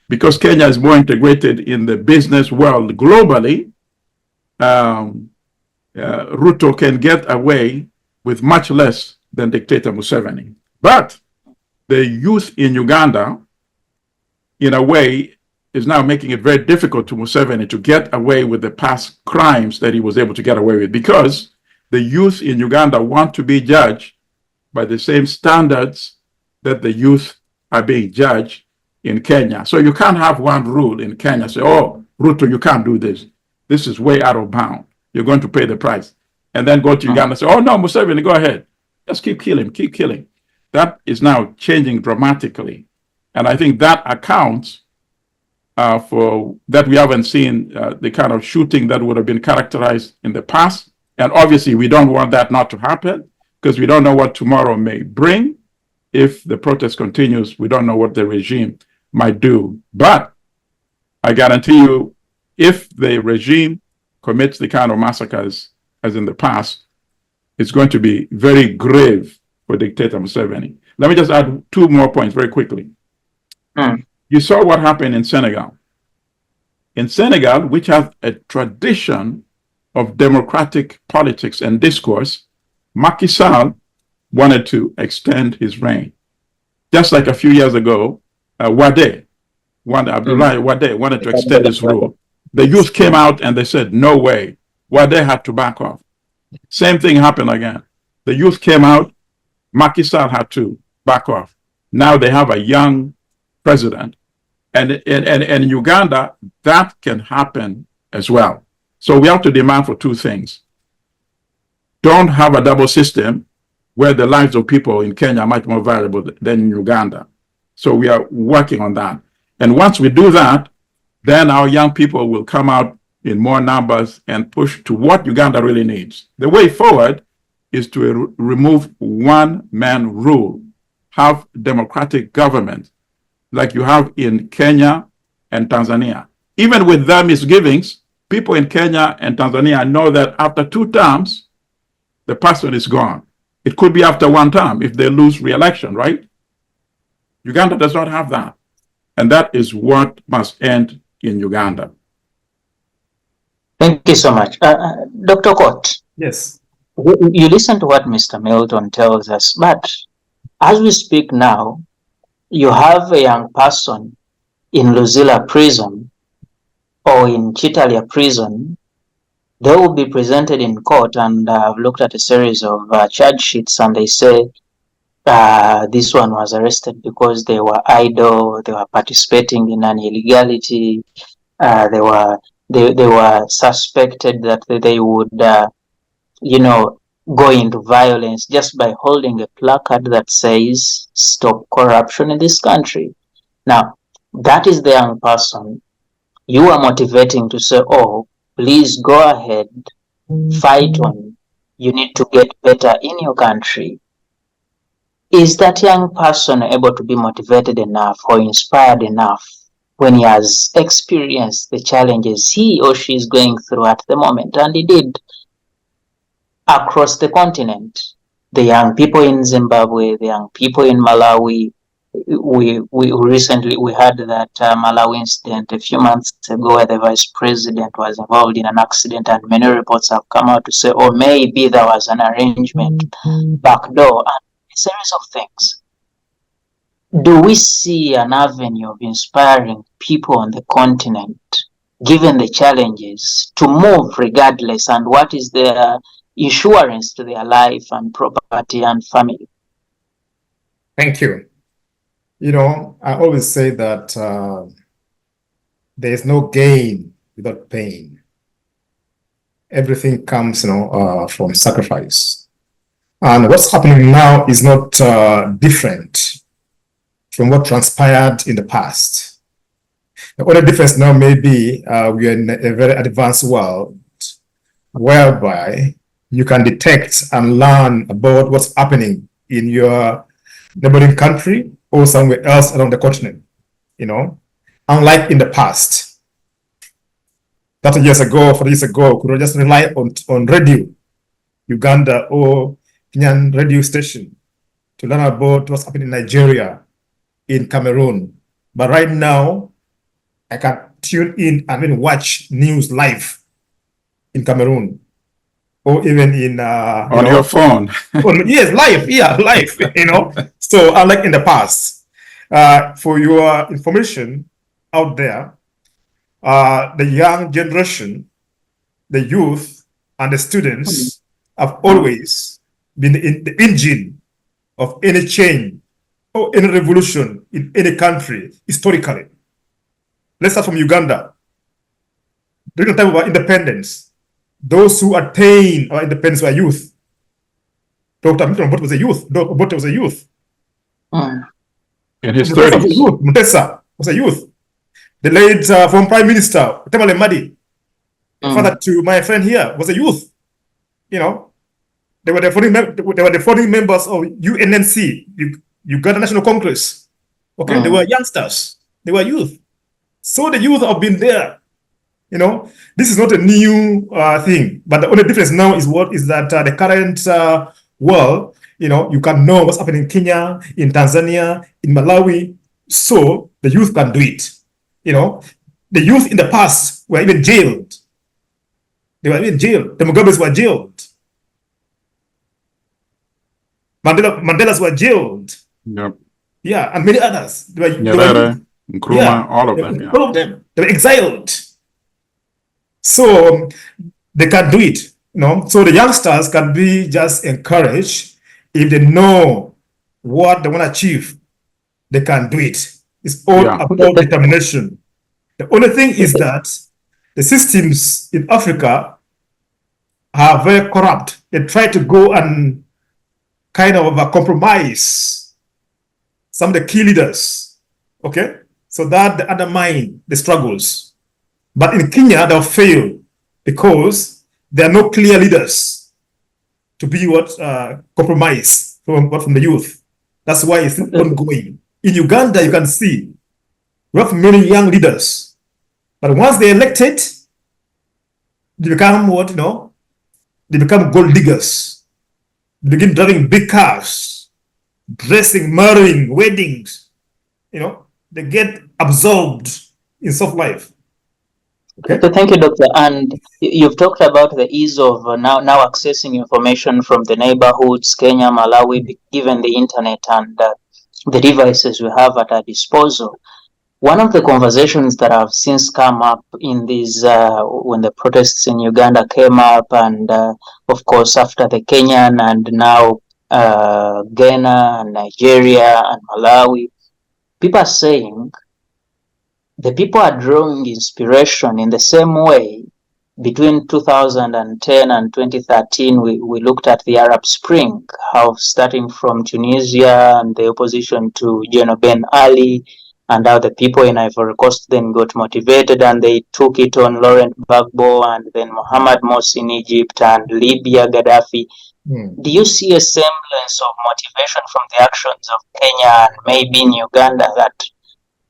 Because Kenya is more integrated in the business world globally, Ruto can get away with much less than dictator Museveni. But the youth in Uganda, in a way, is now making it very difficult to Museveni to get away with the past crimes that he was able to get away with, because the youth in Uganda want to be judged by the same standards that the youth are being judged in Kenya. So you can't have one rule in Kenya, say, oh, Ruto, you can't do this. This is way out of bound. You're going to pay the price. And then go to Uganda and say, oh, no, Museveni, go ahead. Just keep killing, keep killing. That is now changing dramatically. And I think that accounts for that we haven't seen the kind of shooting that would have been characterized in the past. And obviously, we don't want that not to happen because we don't know what tomorrow may bring. If the protest continues, we don't know what the regime might do. But I guarantee you, if the regime commits the kind of massacres as in the past, it's going to be very grave for dictator Museveni. Let me just add two more points very quickly. You saw what happened in Senegal. In Senegal, which has a tradition of democratic politics and discourse, Macky Sall wanted to extend his reign. Just like a few years ago, Abdoulaye Wade wanted to extend his rule. The youth came out and they said, no way. Wade had to back off. Same thing happened again. The youth came out, Macky Sall had to back off. Now they have a young president. And in Uganda, that can happen as well. So we have to demand for two things. Don't have a double system where the lives of people in Kenya are much more valuable than in Uganda. So we are working on that. And once we do that, then our young people will come out in more numbers and push to what Uganda really needs. The way forward is to remove one-man rule, have democratic government like you have in Kenya and Tanzania. Even with their misgivings, people in Kenya and Tanzania know that after 2 terms, the person is gone. It could be after 1 term if they lose re-election, right? Uganda does not have that. And that is what must end in Uganda. Thank you so much. Dr. Kot. Yes. You listen to what Mr. Milton tells us, but as we speak now, you have a young person in Luzila prison or in Chitalia prison. They will be presented in court, and I've looked at a series of charge sheets, and they say this one was arrested because they were idle, they were participating in an illegality, they were suspected that they would, go into violence just by holding a placard that says "Stop corruption in this country." Now, that is the young person you are motivating to say, "Oh, please go ahead, fight on. You need to get better in your country." Is that young person able to be motivated enough or inspired enough when he has experienced the challenges he or she is going through at the moment? And indeed, across the continent, the young people in Zimbabwe, the young people in Malawi, we recently had that Malawi incident a few months ago where the vice president was involved in an accident, and many reports have come out to say, oh, maybe there was an arrangement backdoor, and a series of things. Do we see an avenue of inspiring people on the continent, given the challenges, to move regardless, and what is their insurance to their life and property and family? Thank you. I always say that there is no gain without pain. Everything comes, from sacrifice. And what's happening now is not different from what transpired in the past. The only difference now may be we are in a very advanced world whereby you can detect and learn about what's happening in your neighboring country or somewhere else around the continent, unlike in the past. 30 years ago, 40 years ago, could just rely on radio, Uganda or Kenyan radio station to learn about what's happening in Nigeria, in Cameroon. But right now, I can tune in and then watch news live in Cameroon, or even in on your phone. Yes, live. So unlike in the past, for your information out there, the young generation, the youth, and the students have always been in the engine of any change or any revolution in any country historically. Let's start from Uganda. During the time of our independence, those who attained our independence were youth. Dr. Milton Obote was a youth. Dr. Obote was a youth. In his Mutesa was a 30s. youth. Mutesa was a youth. The late former Prime Minister, Temale Madi, father to my friend here, was a youth. You know, they were the founding members of UNNC, Uganda National Congress. Okay, they were youngsters. They were youth. So the youth have been there. You know, this is not a new thing, but the only difference now is that the current world, you know, you can know what's happening in Kenya, in Tanzania, in Malawi, so the youth can do it. You know, the youth in the past were even jailed. They were even jailed. The Mugabes were jailed. Mandelas were jailed. Yep. Yeah, and many others. Nyerere, Nkrumah, all of them. Yeah. All of them. They were exiled. So they can do it. You know, so the youngsters can be just encouraged. If they know what they want to achieve, they can do it. It's all about determination. The only thing is that the systems in Africa are very corrupt. They try to go and kind of compromise some of the key leaders, okay? So that they undermine the struggles. But in Kenya, they'll fail because there are no clear leaders to be compromise from the youth. That's why it's ongoing. In Uganda, you can see we have many young leaders, but once they're elected, they become They become gold diggers. They begin driving big cars, dressing, marrying, weddings. You know, they get absorbed in soft life. Okay. Thank you, Doctor. And you've talked about the ease of now accessing information from the neighborhoods, Kenya, Malawi, given the internet and the devices we have at our disposal. One of the conversations that have since come up in these, when the protests in Uganda came up, and of course after the Kenyan and now Ghana and Nigeria and Malawi, people are saying the people are drawing inspiration in the same way. Between 2010 and 2013, we looked at the Arab Spring, how starting from Tunisia and the opposition to General Ben Ali, and how the people in Ivory Coast then got motivated and they took it on Laurent Gbagbo and then Mohamed Morsi in Egypt and Libya, Gaddafi. Do you see a semblance of motivation from the actions of Kenya and maybe in Uganda that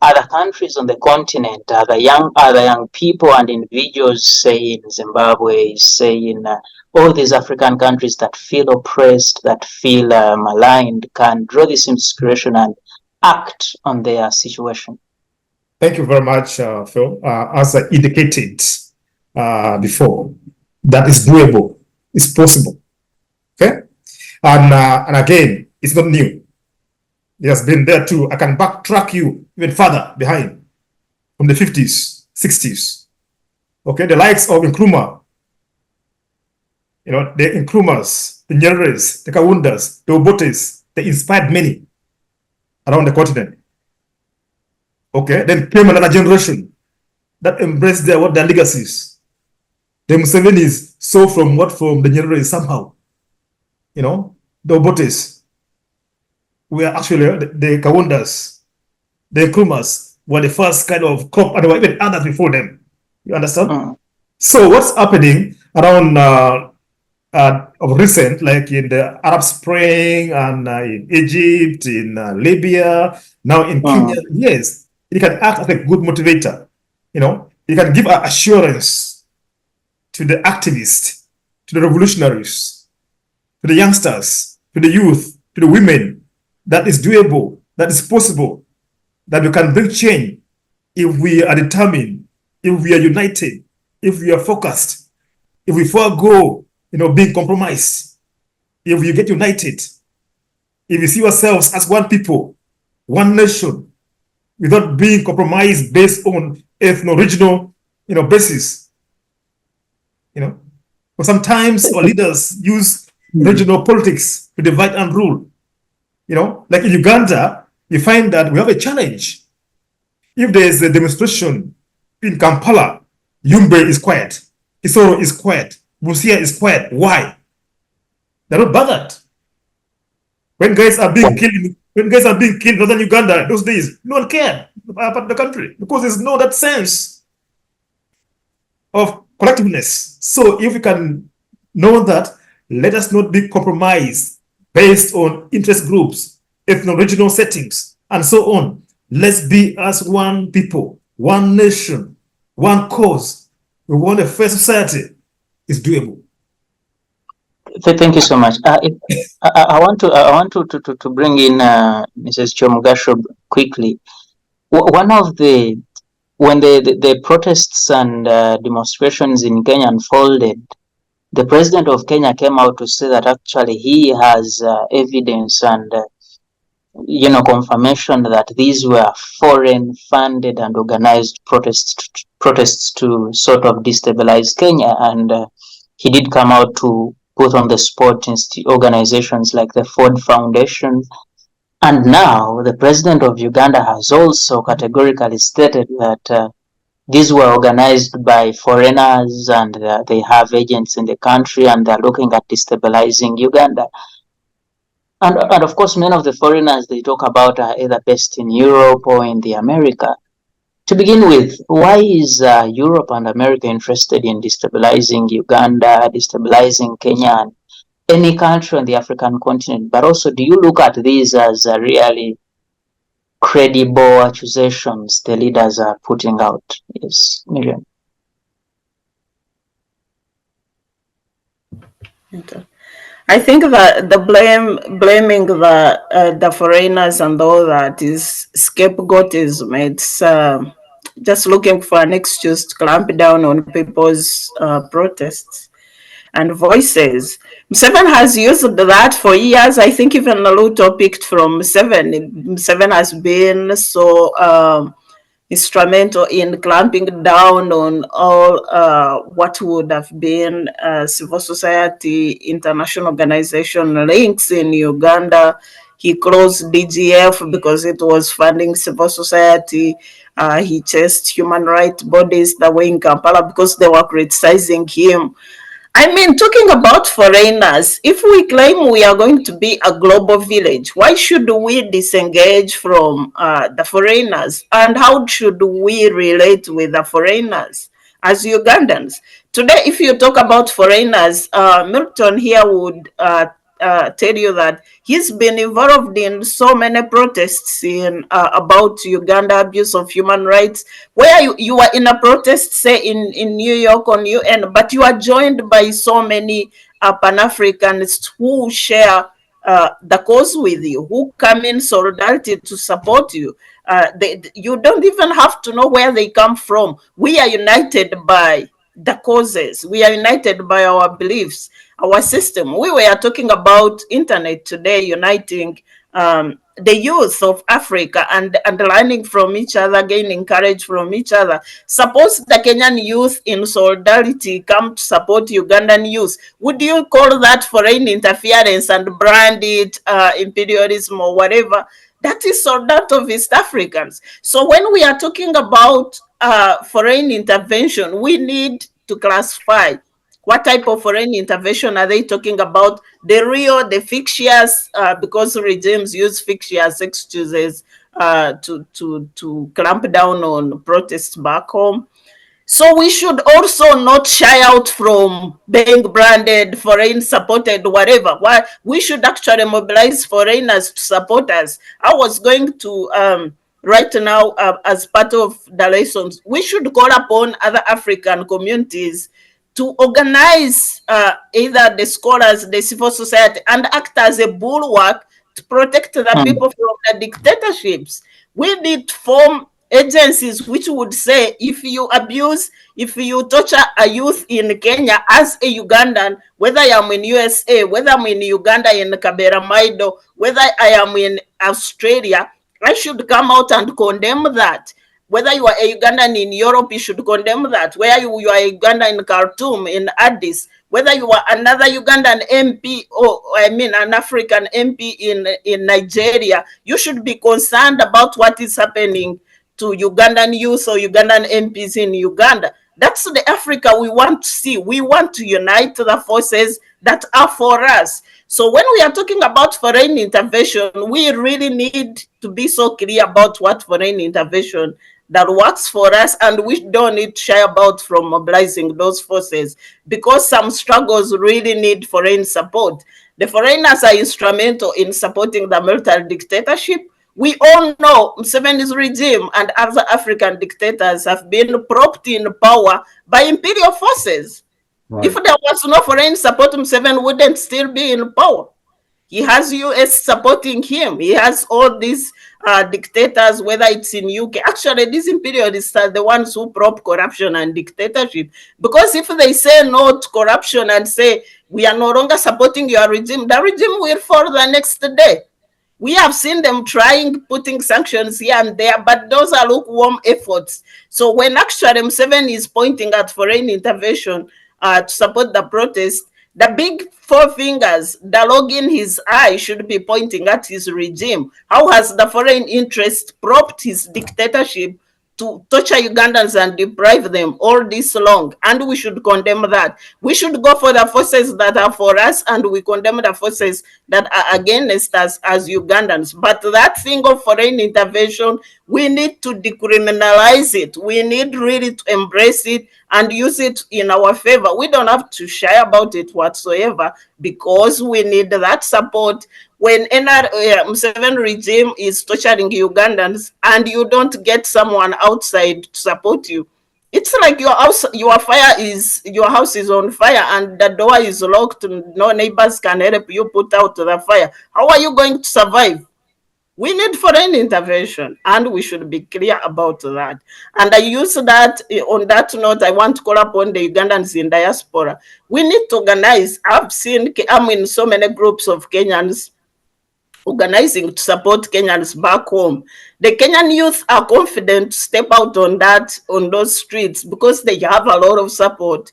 other countries on the continent, other young people and individuals, say in Zimbabwe, say in all these African countries that feel oppressed, that feel maligned, can draw this inspiration and act on their situation? Thank you very much, Phil. As I indicated before, that is doable, it's possible. Okay, and again, it's not new. It has been there too. I can backtrack you even further behind from the 50s, 60s. Okay, the likes of Nkrumah, you know, the Nkrumahs, the Nyereres, the Kawundas, the Obotes, they inspired many around the continent. Okay, then came another generation that embraced their legacies. The Musevenis saw from the Nyereres somehow, you know, the Obotes were actually the Kawundas, the Nkrumahs were the first kind of crop, and there were even others before them. You understand? So what's happening around of recent, like in the Arab Spring and in Egypt, in Libya, now in Kenya, yes, it can act as a good motivator. You know, it can give assurance to the activists, to the revolutionaries, to the youngsters, to the youth, to the women, that is doable, that is possible, that we can bring change if we are determined, if we are united, if we are focused, if we forego, being compromised, if we get united, if we see ourselves as one people, one nation, without being compromised based on ethno-regional, basis. But sometimes our leaders use regional politics to divide and rule. Like in Uganda, you find that we have a challenge. If there is a demonstration in Kampala, Yumbe is quiet, Isoro is quiet, Busia is quiet. Why? They're not bothered. When guys are being killed, in northern Uganda those days, no one cared about the country because there's no that sense of collectiveness. So if we can know that, let us not be compromised based on interest groups, ethno-regional settings, and so on. Let's be as one people, one nation, one cause. We want a fair society. It's doable. Thank you so much. I want to bring in Mrs. Chomugasho quickly. One of when the protests and demonstrations in Kenya unfolded, the president of Kenya came out to say that actually he has evidence and confirmation that these were foreign funded and organized protests to sort of destabilize Kenya, and he did come out to put on the spot organizations like the Ford Foundation. And now the president of Uganda has also categorically stated that these were organized by foreigners and they have agents in the country and they're looking at destabilizing Uganda. And of course, many of the foreigners they talk about are either based in Europe or in the America. To begin with, why is Europe and America interested in destabilizing Uganda, destabilizing Kenya, and any country on the African continent? But also, do you look at these as really credible accusations the leaders are putting out? Yes, Miriam. Okay. I think that the blaming the foreigners and all that is scapegoatism. It's just looking for an excuse to clamp down on people's protests and voices. Museveni has used that for years. I think even Naluto picked from Museveni. Museveni has been so instrumental in clamping down on all what would have been civil society, international organization links in Uganda. He closed DGF because it was funding civil society. He chased human rights bodies that were in Kampala because they were criticizing him. I mean, talking about foreigners, if we claim we are going to be a global village, why should we disengage from the foreigners? And how should we relate with the foreigners as Ugandans? Today, if you talk about foreigners, Milton here would tell you that he's been involved in so many protests in about Uganda abuse of human rights, where you are in a protest, say in New York on UN, but you are joined by so many Pan-Africans who share the cause with you, who come in solidarity to support you. You don't even have to know where they come from. We are united by the causes. We are united by our beliefs, our system. We were talking about internet today, uniting the youth of Africa and learning from each other, gaining courage from each other. Suppose the Kenyan youth in solidarity come to support Ugandan youth. Would you call that foreign interference and brand it imperialism or whatever? That is solidarity of East Africans. So when we are talking about foreign intervention, we need to classify what type of foreign intervention are they talking about? The real, the fictitious, because regimes use fictitious excuses to clamp down on protests back home. So we should also not shy out from being branded, foreign supported, whatever. Why we should actually mobilize foreigners to support us. I was going to right now, as part of the lessons, we should call upon other African communities to organize either the scholars, the civil society, and act as a bulwark to protect the people from the dictatorships. We need to form agencies which would say, if you abuse, if you torture a youth in Kenya as a Ugandan, whether I am in USA, whether I'm in Uganda in Kabera Maido, whether I am in Australia, I should come out and condemn that. Whether you are a Ugandan in Europe, you should condemn that. Where you are a Ugandan in Khartoum, in Addis, whether you are another Ugandan MP or I mean an African MP in Nigeria, you should be concerned about what is happening to Ugandan youth or Ugandan MPs in Uganda. That's the Africa we want to see. We want to unite the forces that are for us. So when we are talking about foreign intervention, we really need to be so clear about what foreign intervention that works for us, and we don't need to shy about from mobilizing those forces, because some struggles really need foreign support. The foreigners are instrumental in supporting the military dictatorship. We all know Museveni's regime and other African dictators have been propped in power by imperial forces. Right. If there was no foreign support, Museveni wouldn't still be in power. He has US supporting him. He has all these dictators, whether it's in UK. Actually, these imperialists are the ones who prop corruption and dictatorship. Because if they say no to corruption and say, we are no longer supporting your regime, the regime will fall the next day. We have seen them trying putting sanctions here and there, but those are lukewarm efforts. So when actually Museveni is pointing at foreign intervention to support the protest, the big four fingers, the log in his eye, should be pointing at his regime. How has the foreign interest propped his dictatorship to torture Ugandans and deprive them all this long? And we should condemn that. We should go for the forces that are for us, and we condemn the forces that are against us as Ugandans. But that thing of foreign intervention, we need to decriminalize it. We need really to embrace it and use it in our favor. We don't have to shy about it whatsoever, because we need that support. When Museveni regime is torturing Ugandans and you don't get someone outside to support you, it's like your house is on fire and the door is locked. No neighbors can help you put out the fire. How are you going to survive? We need foreign intervention, and we should be clear about that. And I use that on that note. I want to call upon the Ugandans in diaspora. We need to organize. I'm in so many groups of Kenyans organizing to support Kenyans back home. The Kenyan youth are confident to step out on those streets, because they have a lot of support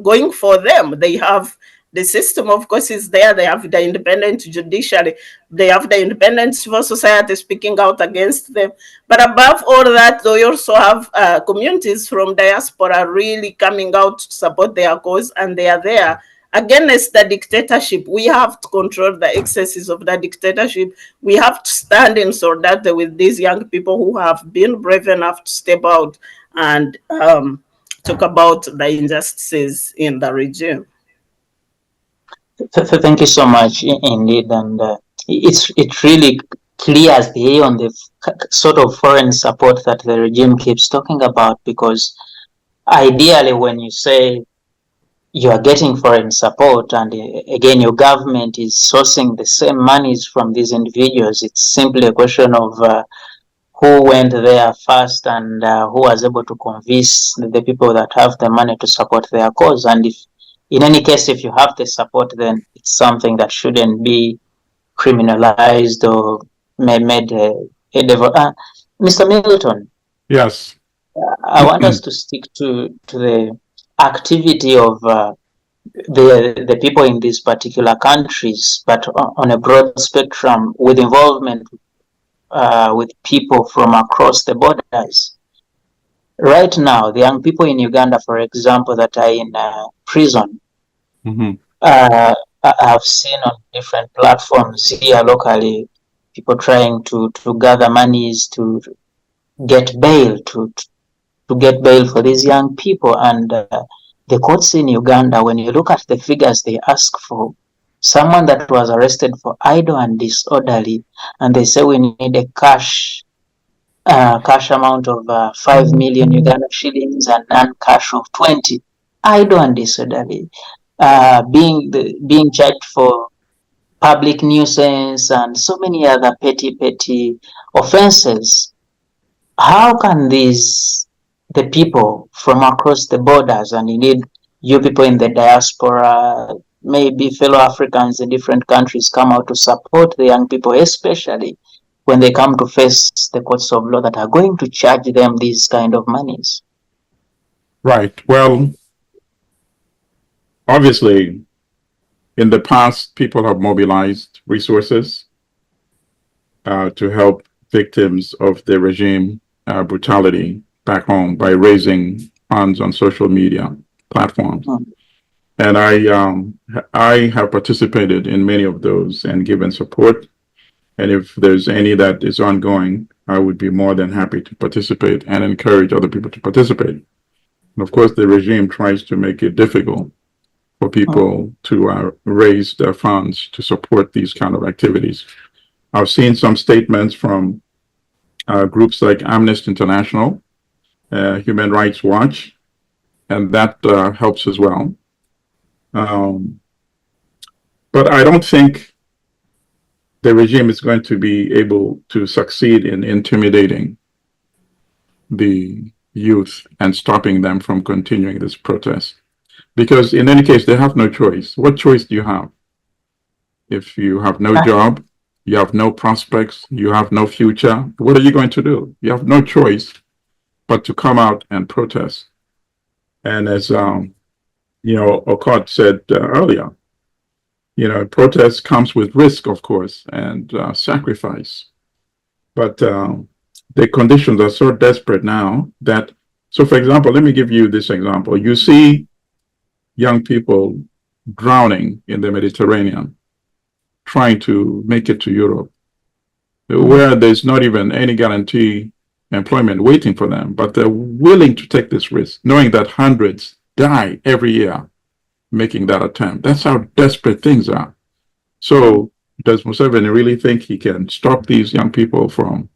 going for them. They have the system, of course, is there. They have the independent judiciary. They have the independent civil society speaking out against them. But above all that, they also have communities from diaspora really coming out to support their cause, and they are there against the dictatorship. We have to control the excesses of the dictatorship. We have to stand in solidarity with these young people who have been brave enough to step out and talk about the injustices in the regime. Thank you so much indeed, and it really clears the air on the sort of foreign support that the regime keeps talking about, because ideally when you say you are getting foreign support and again your government is sourcing the same monies from these individuals, it's simply a question of who went there first and who was able to convince the people that have the money to support their cause. And if in any case, if you have the support, then it's something that shouldn't be criminalized or made Mr. Milton. Yes. I want us to stick to the activity of the people in these particular countries, but on a broad spectrum, with involvement with people from across the borders. Right now, the young people in Uganda, for example, that are in prison, I've seen on different platforms here locally, people trying to gather monies to get bail, to get bail for these young people. And the courts in Uganda, when you look at the figures they ask for, someone that was arrested for idle and disorderly, and they say we need a cash amount of 5 million Uganda shillings and non-cash of 20. Idle and disorderly, being charged for public nuisance and so many other petty offenses. How can the people from across the borders, and indeed you people in the diaspora, maybe fellow Africans in different countries, come out to support the young people, especially when they come to face the courts of law that are going to charge them these kind of monies? Right. Well, obviously, in the past, people have mobilized resources to help victims of the regime brutality back home by raising funds on social media platforms. And I have participated in many of those and given support. And if there's any that is ongoing, I would be more than happy to participate and encourage other people to participate. And of course, the regime tries to make it difficult for people to raise their funds to support these kind of activities. I've seen some statements from groups like Amnesty International, Human Rights Watch, and that helps as well. But I don't think the regime is going to be able to succeed in intimidating the youth and stopping them from continuing this protest. Because in any case, they have no choice. What choice do you have? If you have no job, you have no prospects, you have no future, what are you going to do? You have no choice but to come out and protest. And as Okot said earlier, protest comes with risk, of course, and sacrifice. But the conditions are so desperate now that, so for example, let me give you this example. You see young people drowning in the Mediterranean, trying to make it to Europe, where there's not even any guarantee employment waiting for them, but they're willing to take this risk, knowing that hundreds die every year making that attempt. That's how desperate things are. So does Museveni really think he can stop these young people from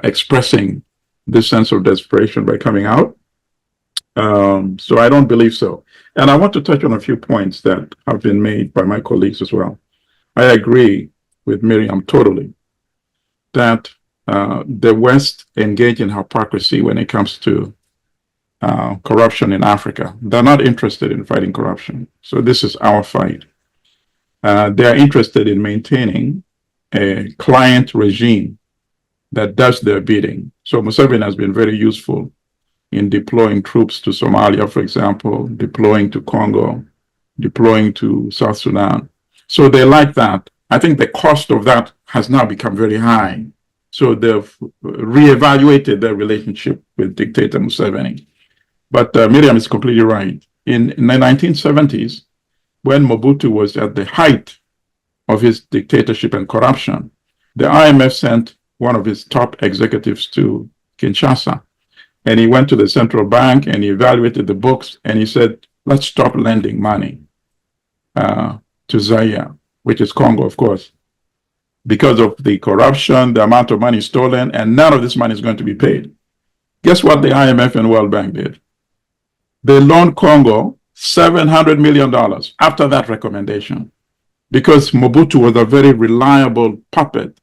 expressing this sense of desperation by coming out? So I don't believe so. And I want to touch on a few points that have been made by my colleagues as well. I agree with Miriam totally that the West engage in hypocrisy when it comes to corruption in Africa. They're not interested in fighting corruption. So this is our fight. They are interested in maintaining a client regime that does their bidding. So Museveni has been very useful in deploying troops to Somalia, for example, deploying to Congo, deploying to South Sudan. So they like that. I think the cost of that has now become very high. So they've reevaluated their relationship with dictator Museveni. But Miriam is completely right. In the 1970s, when Mobutu was at the height of his dictatorship and corruption, the IMF sent one of his top executives to Kinshasa. And he went to the central bank and he evaluated the books and he said, let's stop lending money to Zaire, which is Congo, of course, because of the corruption, the amount of money stolen, and none of this money is going to be paid. Guess what the IMF and World Bank did? They loaned Congo $700 million after that recommendation, because Mobutu was a very reliable puppet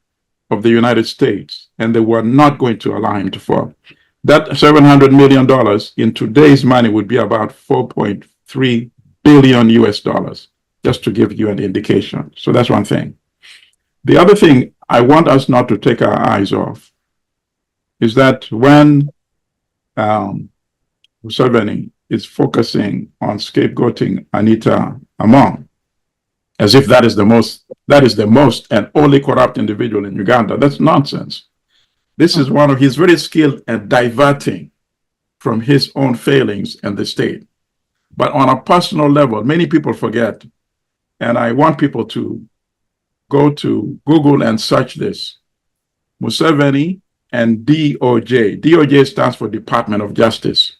of the United States, and they were not going to allow him to fall. That $700 million in today's money would be about 4.3 billion US dollars, just to give you an indication. So that's one thing. The other thing I want us not to take our eyes off is that when Museveni is focusing on scapegoating Anita Among, as if that is the most and only corrupt individual in Uganda. That's nonsense. This is he's very skilled at diverting from his own failings and the state. But on a personal level, many people forget, and I want people to go to Google and search this. Museveni and DOJ. DOJ stands for Department of Justice.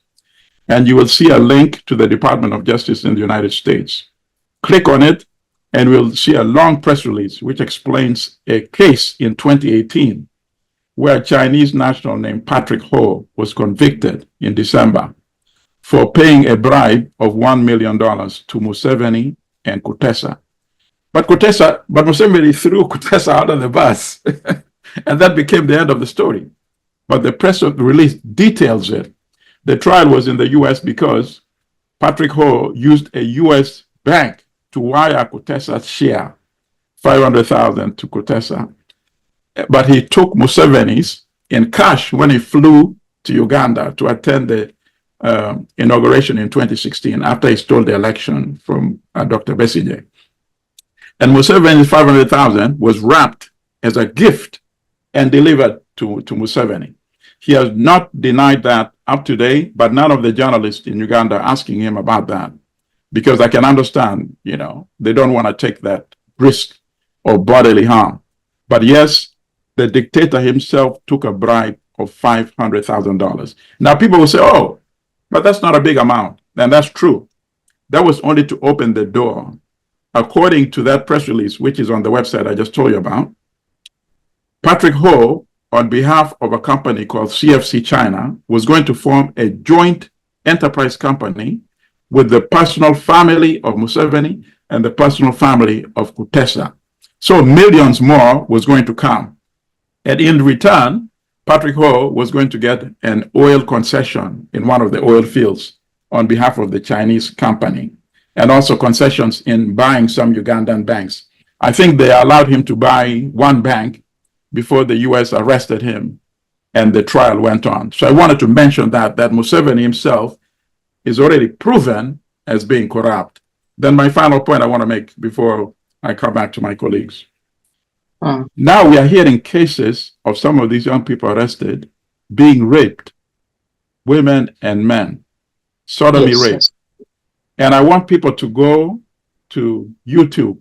And you will see a link to the Department of Justice in the United States. Click on it, and we'll see a long press release which explains a case in 2018 where a Chinese national named Patrick Ho was convicted in December for paying a bribe of $1 million to Museveni and Kutesa. But Museveni threw Kutesa out of the bus, and that became the end of the story. But the press release details it. The trial was in the US because Patrick Ho used a US bank to wire Kutesa's share, $500,000 to Kutesa. But he took Museveni's in cash when he flew to Uganda to attend the inauguration in 2016 after he stole the election from Dr. Besigye. And Museveni's 500,000 was wrapped as a gift and delivered to Museveni. He has not denied that up to date, but none of the journalists in Uganda are asking him about that, because I can understand, they don't want to take that risk of bodily harm. But yes, the dictator himself took a bribe of $500,000. Now people will say, oh, but that's not a big amount. And that's true. That was only to open the door. According to that press release, which is on the website I just told you about, Patrick Ho, on behalf of a company called CFC China, was going to form a joint enterprise company with the personal family of Museveni and the personal family of Kutesa. So millions more was going to come. And in return, Patrick Ho was going to get an oil concession in one of the oil fields on behalf of the Chinese company, and also concessions in buying some Ugandan banks. I think they allowed him to buy one bank before the US arrested him and the trial went on. So I wanted to mention that Museveni himself is already proven as being corrupt. Then my final point I want to make before I come back to my colleagues. Now we are hearing cases of some of these young people arrested being raped, women and men, sodomy rape. Yes. And I want people to go to YouTube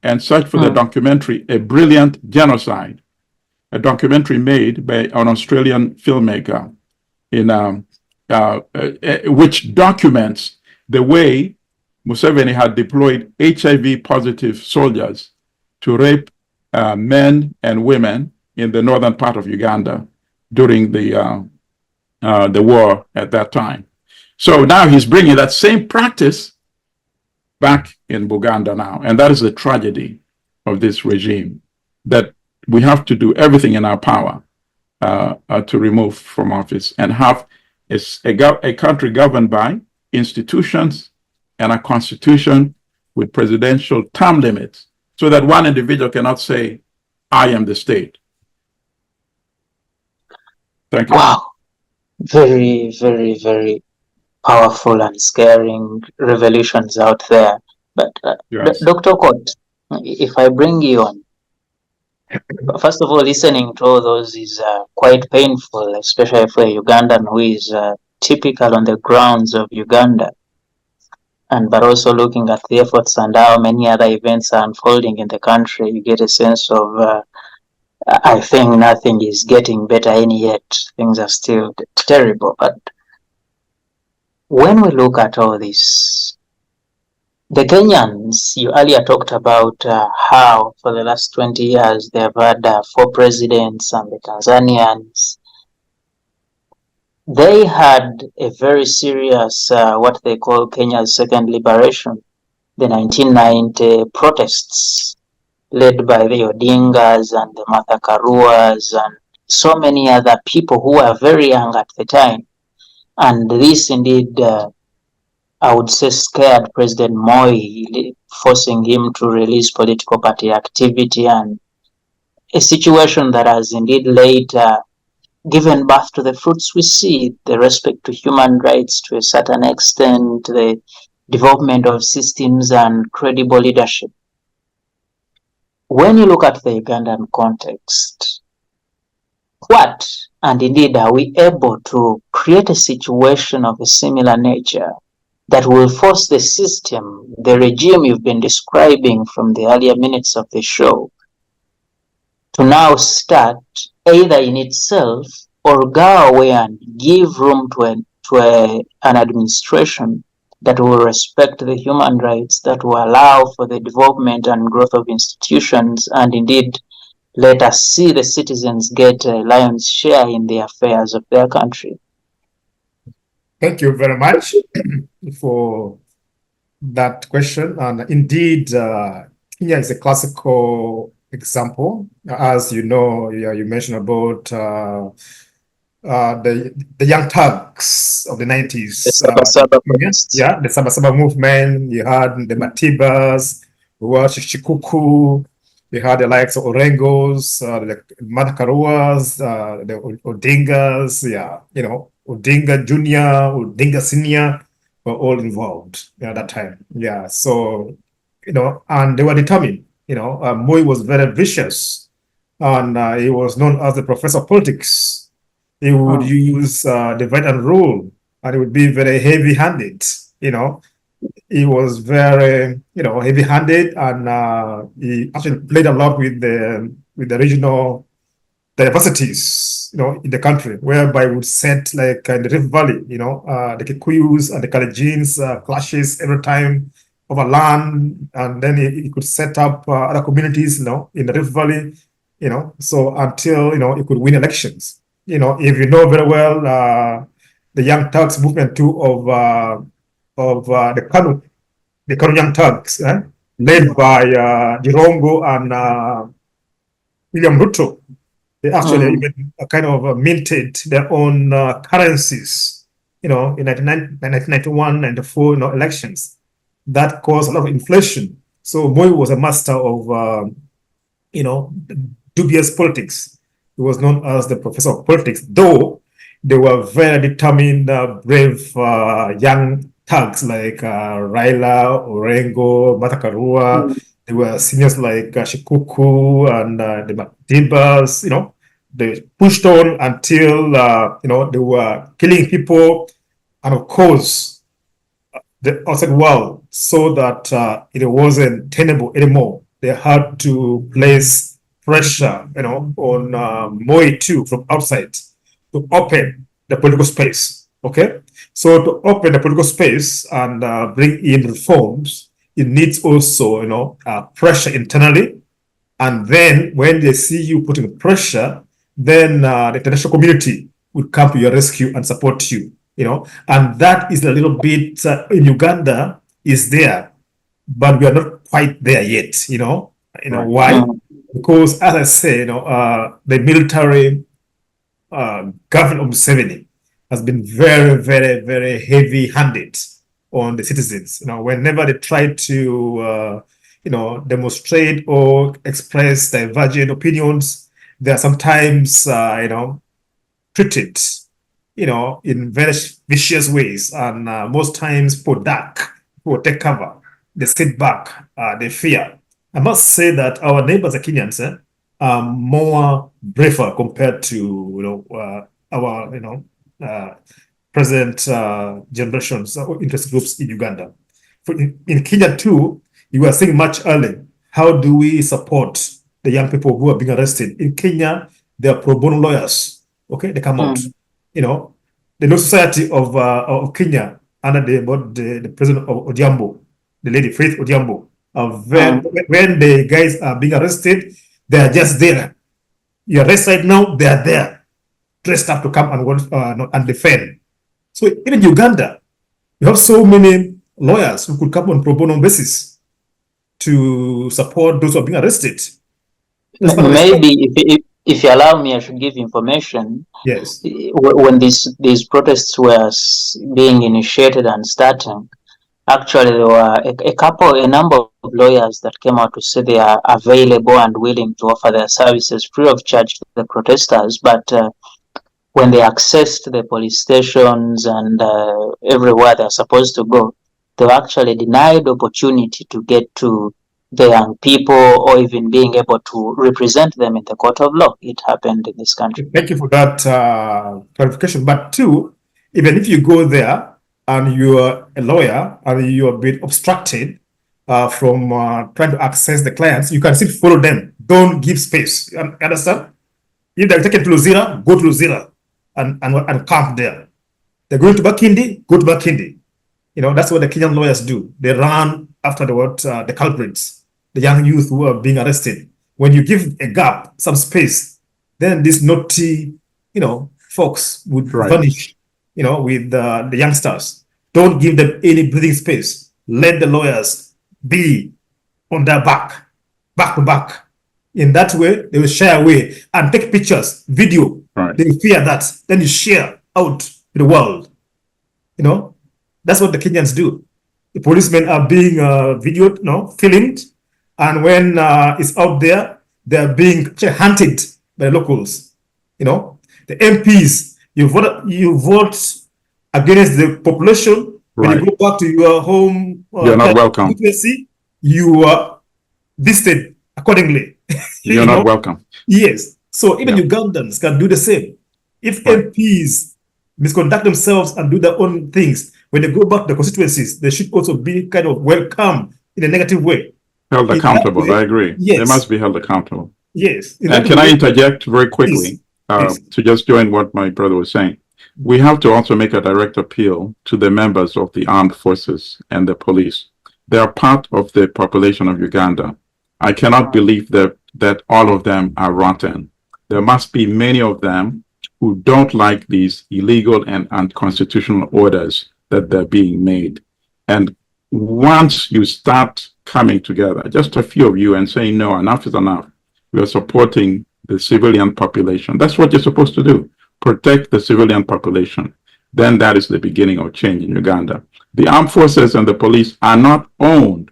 and search for the documentary, A Brilliant Genocide, a documentary made by an Australian filmmaker which documents the way Museveni had deployed HIV positive soldiers to rape men and women in the northern part of Uganda during the war at that time. So now he's bringing that same practice back in Uganda now. And that is the tragedy of this regime, that we have to do everything in our power to remove from office and have a country governed by institutions and a constitution with presidential term limits, so that one individual cannot say, I am the state. Thank you. Wow. Very, very, very powerful and scaring revelations out there. But yes. Dr. Kot, if I bring you on, first of all, listening to all those is quite painful, especially for a Ugandan who is typical on the grounds of Uganda. But also looking at the efforts and how many other events are unfolding in the country, you get a sense of, I think nothing is getting better any yet. Things are still terrible. But when we look at all this, the Kenyans, you earlier talked about how for the last 20 years they've had 4 presidents, and the Tanzanians, they had a very serious, what they call Kenya's second liberation, the 1990 protests led by the Odingas and the Martha Karuas and so many other people who were very young at the time. And this indeed, I would say, scared President Moi, forcing him to release political party activity, and a situation that has indeed later given birth to the fruits we see, the respect to human rights to a certain extent, the development of systems and credible leadership. When you look at the Ugandan context, what, and indeed are we able to create a situation of a similar nature that will force the system, the regime you've been describing from the earlier minutes of the show, to now start either in itself or go away and give room to an administration that will respect the human rights, that will allow for the development and growth of institutions, and indeed let us see the citizens get a lion's share in the affairs of their country. Thank you very much for that question. And indeed, Kenya is a classical example. As you know, you mentioned about the young thugs of the 90s. The Sabasaba movement. You had the Matibas, who were Shikuku. You had the likes of Orengos, the Matakarwas, the Odingas. Odinga Junior, Odinga Senior were all involved at that time. Yeah, so and they were determined. Moi was very vicious, and he was known as the professor of politics. He would use divide and rule, and he would be very heavy-handed. He was very heavy-handed, and he actually played a lot with the regional diversities, in the country, whereby we would set like in the Rift Valley, the Kikuyus and the Kalejins clashes every time over land, and then he could set up other communities, in the Rift Valley, so until he could win elections. If you know very well, the Young Turks movement too of the Kanu Young Turks, led by Jirongo and William Ruto. They actually even kind of minted their own currencies, in 1991, 94, elections. That caused a lot of inflation. So Moi was a master of, dubious politics. He was known as the professor of politics, though they were very determined, brave young thugs like Raila, Orengo, Matakarua. There were seniors like Shikuku and the Madimbas, they pushed on until, they were killing people. And of course, the outside world saw that it wasn't tenable anymore. They had to place pressure, on Moi too from outside to open the political space. Okay, so to open the political space and bring in reforms, it needs also, pressure internally. And then when they see you putting pressure, then the international community will come to your rescue and support you. And that is a little bit in Uganda is there, but we are not quite there yet. Right. Why? Because as I say, the military government of Museveni has been very, very, very heavy-handed on the citizens. Whenever they try to, demonstrate or express divergent opinions, they are sometimes, treated, in very vicious ways, and most times for dark, for take cover, they sit back, they fear. I must say that our neighbors, the Kenyans, are more braver compared to, our, present generations or interest groups in Uganda. In Kenya too, you were saying much earlier, how do we support the young people who are being arrested? In Kenya, they are pro bono lawyers. Okay, they come out. The Law Society of Kenya under the president of Odhiambo, the lady Faith Odhiambo, when the guys are being arrested, they are just there. You arrest right now, they are there, dressed up to come and defend. So in Uganda, you have so many lawyers who could come on pro bono basis to support those who are being arrested. Maybe if you allow me, I should give information. Yes. When these protests were being initiated and starting, actually there were a number of lawyers that came out to say they are available and willing to offer their services free of charge to the protesters. But when they accessed the police stations and everywhere they're supposed to go, they were actually denied opportunity to get to the young people or even being able to represent them in the court of law. It happened in this country. Thank you for that clarification. But two, even if you go there and you are a lawyer and you are being obstructed from trying to access the clients, you can still follow them. Don't give space. You understand? If they're taken to Luzira, go to Luzira and camp there. They're going to Bakindi, go to Bakindi. That's what the Kenyan lawyers do. They run after the culprits, the young youth who are being arrested. When you give a gap, some space, then these naughty, folks would vanish, with the youngsters. Don't give them any breathing space. Let the lawyers be on their back to back. In that way, they will share away and take pictures, video. Right. They fear that. Then you share out to the world. That's what the Kenyans do. The policemen are being videoed, filmed, and when it's out there, they are being hunted by the locals. The MPs, You vote against the population. When Right. you go back to your home You're not welcome. constituency, you are listed accordingly. You're not welcome. Yes. So even Yeah. Ugandans can do the same. If Right. MPs misconduct themselves and do their own things, when they go back to the constituencies, they should also be kind of welcome in a negative way. Held In that accountable. way, I agree. yes. They must be held accountable. Yes. In And that can I way, interject very quickly please. to just join what my brother was saying? We have to also make a direct appeal to the members of the armed forces and the police. They are part of the population of Uganda. I cannot believe that all of them are rotten. There must be many of them who don't like these illegal and unconstitutional orders that they're being made. And once you start coming together, just a few of you, and saying, no, enough is enough, we are supporting the civilian population. That's what you're supposed to do. Protect the civilian population. Then that is the beginning of change in Uganda. The armed forces and the police are not owned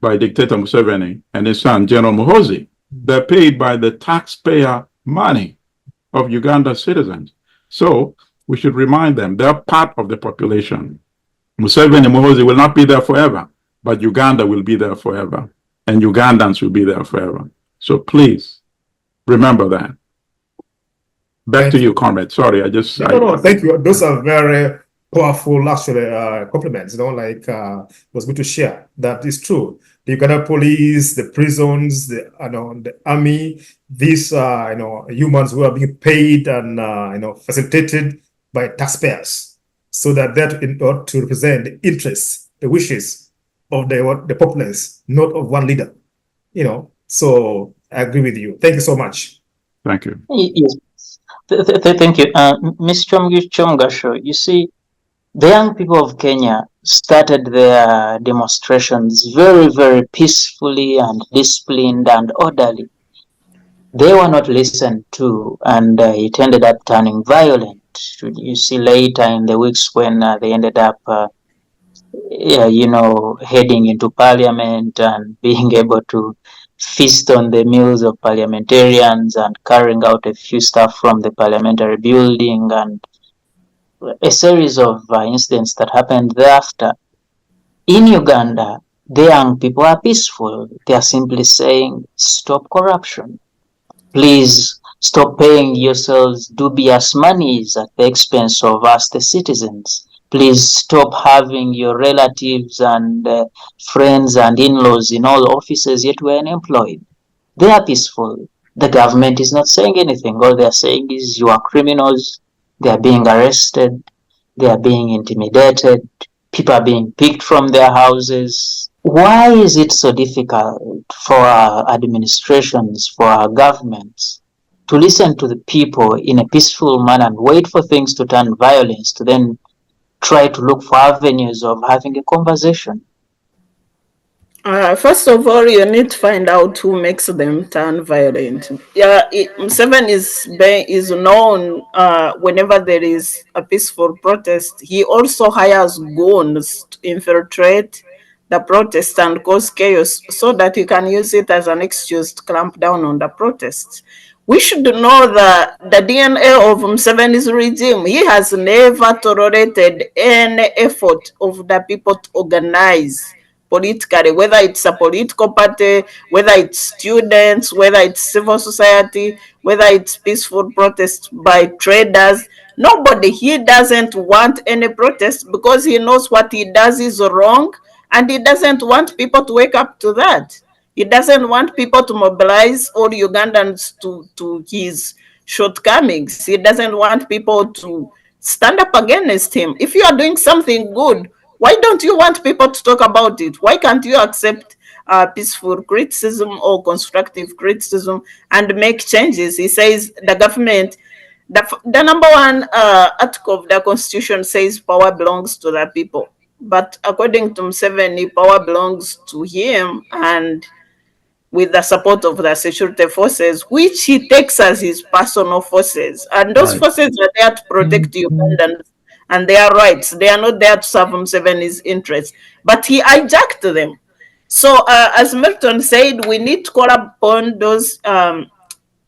by dictator Museveni and his son, General Muhoozi. They're paid by the taxpayer money of Uganda citizens. So we should remind them they're part of the population. Museveni and Muhoozi will not be there forever, but Uganda will be there forever, and Ugandans will be there forever. So please remember that. Back to you, comrade. Sorry, No, thank you. Those are very powerful, actually, compliments. Like was good to share. That is true. The Uganda police, the prisons, the army, these humans who are being paid and facilitated by taxpayers, so that in order to represent the interests, the wishes of the populace, not of one leader. So I agree with you. Thank you so much. Thank you. Yes. Thank you. Ms. Chomgasho, you see, the young people of Kenya started their demonstrations very, very peacefully and disciplined and orderly. They were not listened to, and it ended up turning violent. You see, later in the weeks when they ended up, heading into parliament and being able to feast on the meals of parliamentarians and carrying out a few stuff from the parliamentary building and a series of incidents that happened thereafter. In Uganda, the young people are peaceful. They are simply saying, stop corruption. Please stop paying yourselves dubious monies at the expense of us, the citizens. Please stop having your relatives and friends and in-laws in all offices, yet we're unemployed. They are peaceful. The government is not saying anything. All they are saying is you are criminals. They are being arrested. They are being intimidated. People are being picked from their houses. Why is it so difficult for our administrations, for our governments, to listen to the people in a peaceful manner and wait for things to turn violence to then try to look for avenues of having a conversation? First of all, you need to find out who makes them turn violent. Yeah, Museveni is known whenever there is a peaceful protest. He also hires goons to infiltrate the protest and cause chaos so that he can use it as an excuse to clamp down on the protests. We should know that the DNA of Museveni's regime, he has never tolerated any effort of the people to organize politically, whether it's a political party, whether it's students, whether it's civil society, whether it's peaceful protests by traders. Nobody, he doesn't want any protest because he knows what he does is wrong, and he doesn't want people to wake up to that. He doesn't want people to mobilize all Ugandans to his shortcomings. He doesn't want people to stand up against him. If you are doing something good, why don't you want people to talk about it? Why can't you accept peaceful criticism or constructive criticism and make changes? He says the government, the number one article of the constitution says power belongs to the people. But according to Museveni, power belongs to him, and with the support of the security forces, which he takes as his personal forces. And those Right. forces are there to protect Ugandans and their rights. They are not there to serve Museveni's interests. But he hijacked them. So, as Milton said, we need to call upon those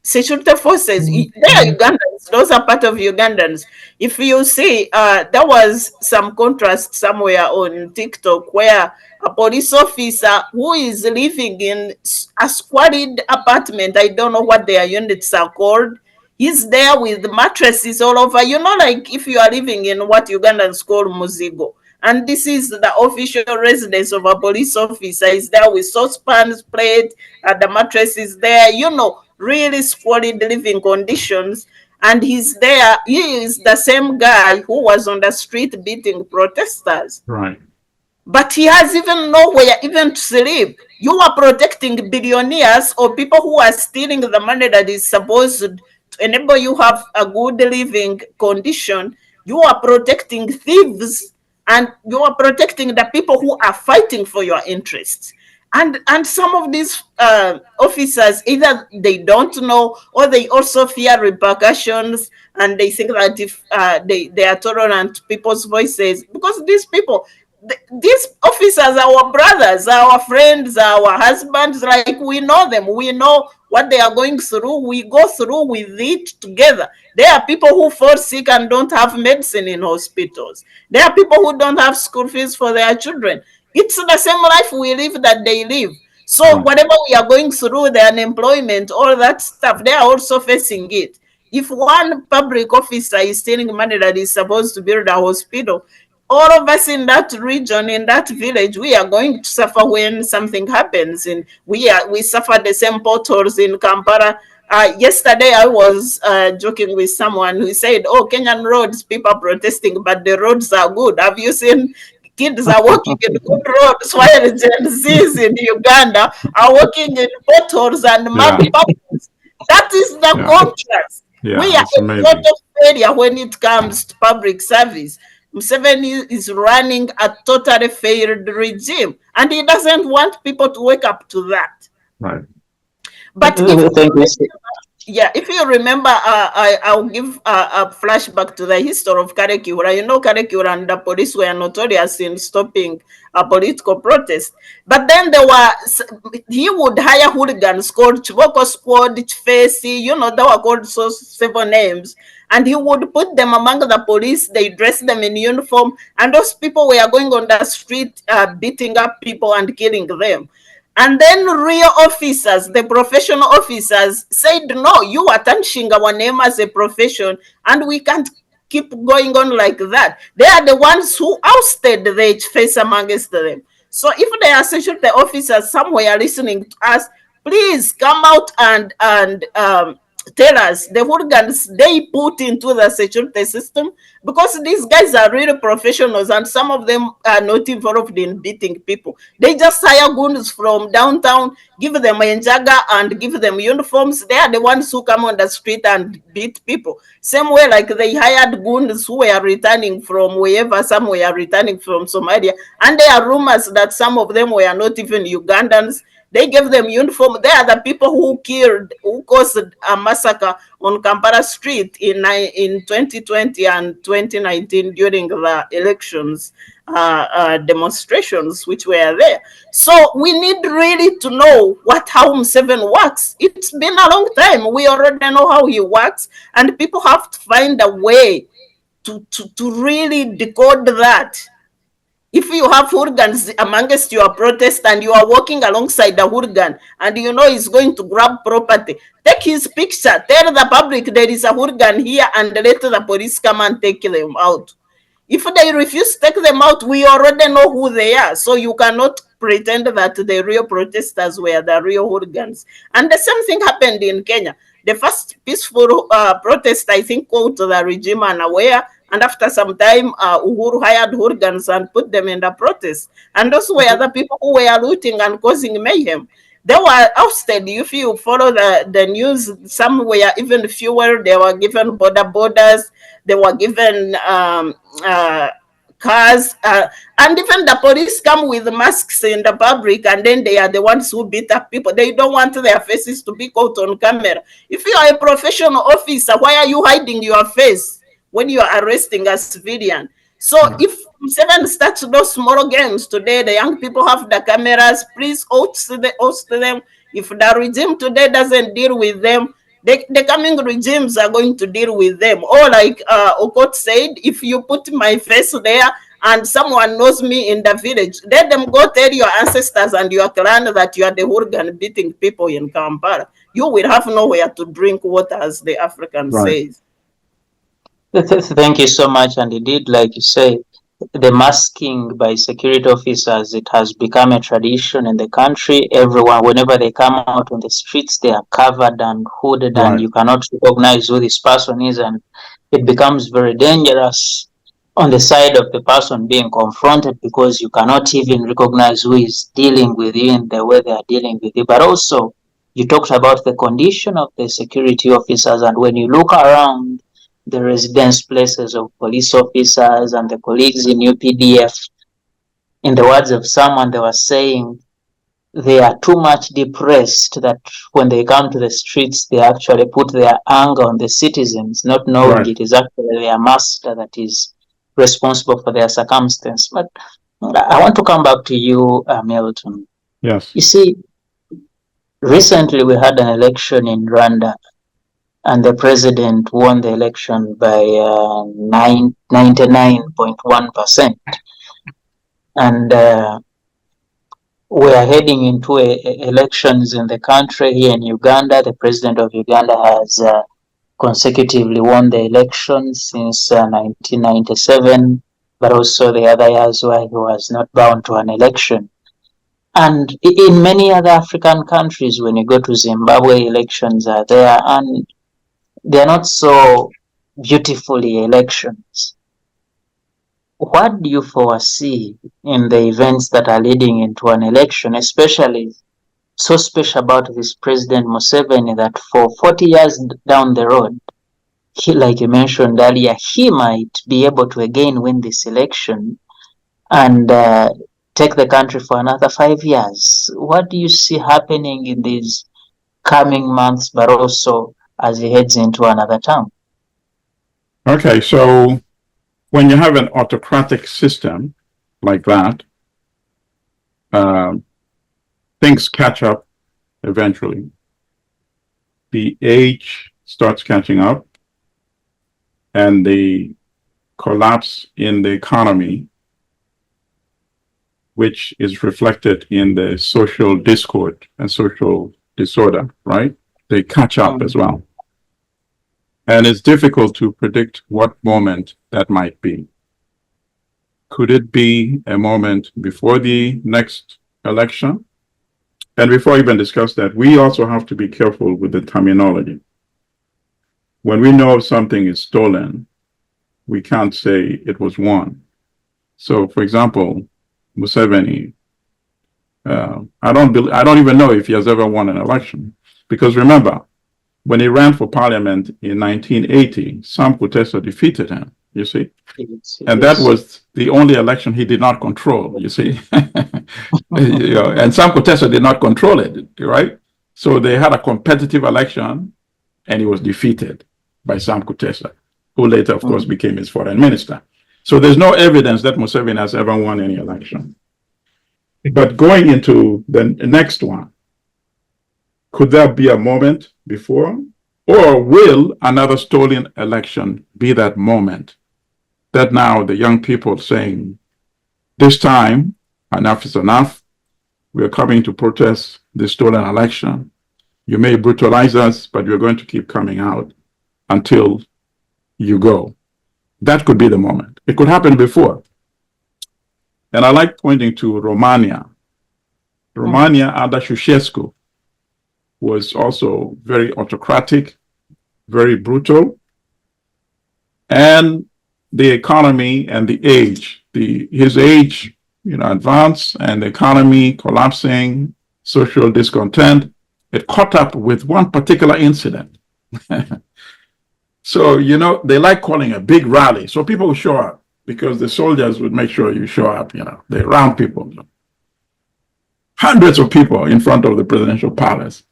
security forces. They are Ugandans. Those are part of Ugandans. If you see, there was some contrast somewhere on TikTok where a police officer who is living in a squalid apartment, I don't know what their units are called, he's there with mattresses all over. You know, like if you are living in what Ugandans call muzigo, and this is the official residence of a police officer, is there with saucepans, plate, the mattress is there, you know, really squalid living conditions. And he's there, he is the same guy who was on the street beating protesters. Right. But he has even nowhere even to sleep. You are protecting billionaires or people who are stealing the money that is supposed to enable you have a good living condition. You are protecting thieves, and you are protecting the people who are fighting for your interests. And some of these officers, either they don't know or they also fear repercussions, and they think that if they are tolerant to people's voices, because these people, these officers are our brothers, our friends, our husbands, like we know them, we know what they are going through, we go through with it together. There are people who fall sick and don't have medicine in hospitals. There are people who don't have school fees for their children. It's the same life we live that they live. So whatever we are going through, the unemployment, all that stuff, they are also facing it. If one public officer is stealing money that is supposed to build a hospital, all of us in that region, in that village, we are going to suffer when something happens. And we suffer the same potholes in Kampala. Yesterday, I was joking with someone who said, "Oh, Kenyan roads, people are protesting, but the roads are good. Have you seen kids are walking in good roads while Gen Zs in Uganda are walking in potholes and mud puddles?" That is the contrast. We are a lot of failure when it comes to public service. Museveni is running a totally failed regime, and he doesn't want people to wake up to that. Right. But if you remember, I'll give a flashback to the history of Karekiura. You know, Karekiura and the police were notorious in stopping a political protest. But then he would hire hooligans called Chiboko Squad, Chifesi, you know, they were called so several names. And he would put them among the police. They dressed them in uniform. And those people were going on the street, beating up people and killing them. And then real officers, the professional officers, said, "No, you are tarnishing our name as a profession, and we can't keep going on like that." They are the ones who ousted the face amongst them. So if they are security officers somewhere listening to us, please come out and tell us the hooligans they put into the security system, because these guys are really professionals and some of them are not involved in beating people. They just hire goons from downtown, give them a njaga and give them uniforms. They are the ones who come on the street and beat people. Same way like they hired goons who were returning from wherever, some were returning from Somalia, and there are rumors that some of them were not even Ugandans. They gave them uniform. They are the people who caused a massacre on Kampala Street in 2020 and 2019 during the elections demonstrations which were there. So we need really to know how Museveni works. It's been a long time. We already know how he works, and people have to find a way to really decode that. If you have hooligans amongst your protest and you are walking alongside the hooligan and you know he's going to grab property, take his picture, tell the public there is a hooligan here and let the police come and take them out. If they refuse to take them out, we already know who they are. So you cannot pretend that the real protesters were the real hooligans. And the same thing happened in Kenya. The first peaceful protest, I think, caught the regime unaware. And after some time, Uhuru hired hooligans and put them in the protest. And those were the people who were looting and causing mayhem. They were ousted. If you follow the news, some were even fewer. They were given borders. They were given cars. And even the police come with masks in the public, and then they are the ones who beat up people. They don't want their faces to be caught on camera. If you are a professional officer, why are you hiding your face when you are arresting a civilian? So if Museveni starts those small games today, the young people have the cameras, please host them. If the regime today doesn't deal with them, The coming regimes are going to deal with them. Or like Okot said, if you put my face there and someone knows me in the village, let them go tell your ancestors and your clan that you are the hooligan beating people in Kampala. You will have nowhere to drink water, as the African Right. says. Thank you so much. And indeed, like you say, the masking by security officers, it has become a tradition in the country. Everyone, whenever they come out on the streets, they are covered and hooded, and Right. you cannot recognize who this person is. And it becomes very dangerous on the side of the person being confronted, because you cannot even recognize who is dealing with you in the way they are dealing with you. But also, you talked about the condition of the security officers, and when you look around the residence places of police officers and the colleagues in UPDF, in the words of someone, they were saying they are too much depressed that when they come to the streets, they actually put their anger on the citizens, not knowing Right. it is actually their master that is responsible for their circumstance. But I want to come back to you, Milton. Yes. You see, recently we had an election in Rwanda, and the president won the election by 99.1%. And we are heading into elections in the country here in Uganda. The president of Uganda has consecutively won the election since 1997, but also the other years where he was not bound to an election. And in many other African countries, when you go to Zimbabwe, elections are there, and they're not so beautifully elections. What do you foresee in the events that are leading into an election, especially so special about this President Museveni, that for 40 years down the road, he, like you mentioned earlier, he might be able to again win this election and take the country for another 5 years? What do you see happening in these coming months, but also as he heads into another term? Okay, so when you have an autocratic system like that, things catch up eventually. The age starts catching up, and the collapse in the economy, which is reflected in the social discord and social disorder, right? They catch up as well. And it's difficult to predict what moment that might be. Could it be a moment before the next election? And before I even discuss that, we also have to be careful with the terminology. When we know something is stolen, we can't say it was won. So, for example, Museveni, I don't even know if he has ever won an election, because remember, when he ran for parliament in 1980, Sam Kutesa defeated him, you see? And that was the only election he did not control, you see? And Sam Kutesa did not control it, right? So they had a competitive election, and he was defeated by Sam Kutesa, who later, of course, became his foreign minister. So there's no evidence that Museveni has ever won any election. But going into the next one, could there be a moment before? Or will another stolen election be that moment that now the young people saying, this time, enough is enough. We're coming to protest the stolen election. You may brutalize us, but we're going to keep coming out until you go. That could be the moment. It could happen before. And I like pointing to Romania. Romania under Ceausescu was also very autocratic, very brutal. And the economy and the age, his age, advanced, and the economy collapsing, social discontent, it caught up with one particular incident. So, they like calling a big rally. So people would show up because the soldiers would make sure you show up, they round people. Hundreds of people in front of the presidential palace.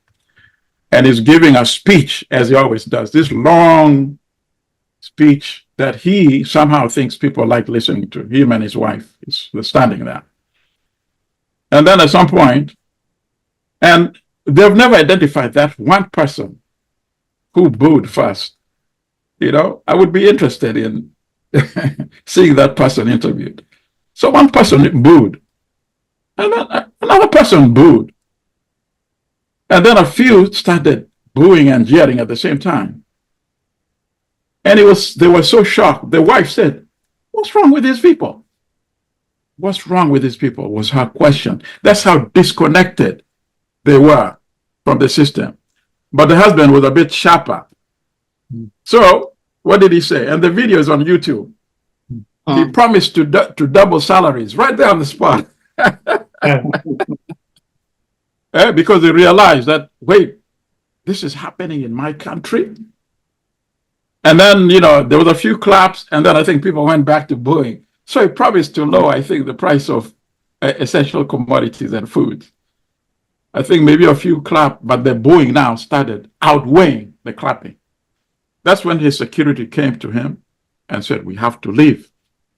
And he's giving a speech, as he always does, this long speech that he somehow thinks people like listening to. Him and his wife is standing there. And then at some point, and they've never identified that one person who booed first. I would be interested in seeing that person interviewed. So one person booed, and then another person booed. And then a few started booing and jeering at the same time. And they were so shocked. The wife said, "What's wrong with these people? What's wrong with these people?" was her question. That's how disconnected they were from the system. But the husband was a bit sharper. So what did he say? And the video is on YouTube. He promised to double salaries right there on the spot. Because he realized that, wait, this is happening in my country. And then, there was a few claps, and then I think people went back to booing. So he promised to lower, I think, the price of essential commodities and food. I think maybe a few clap, but the booing now started outweighing the clapping. That's when his security came to him and said, "We have to leave."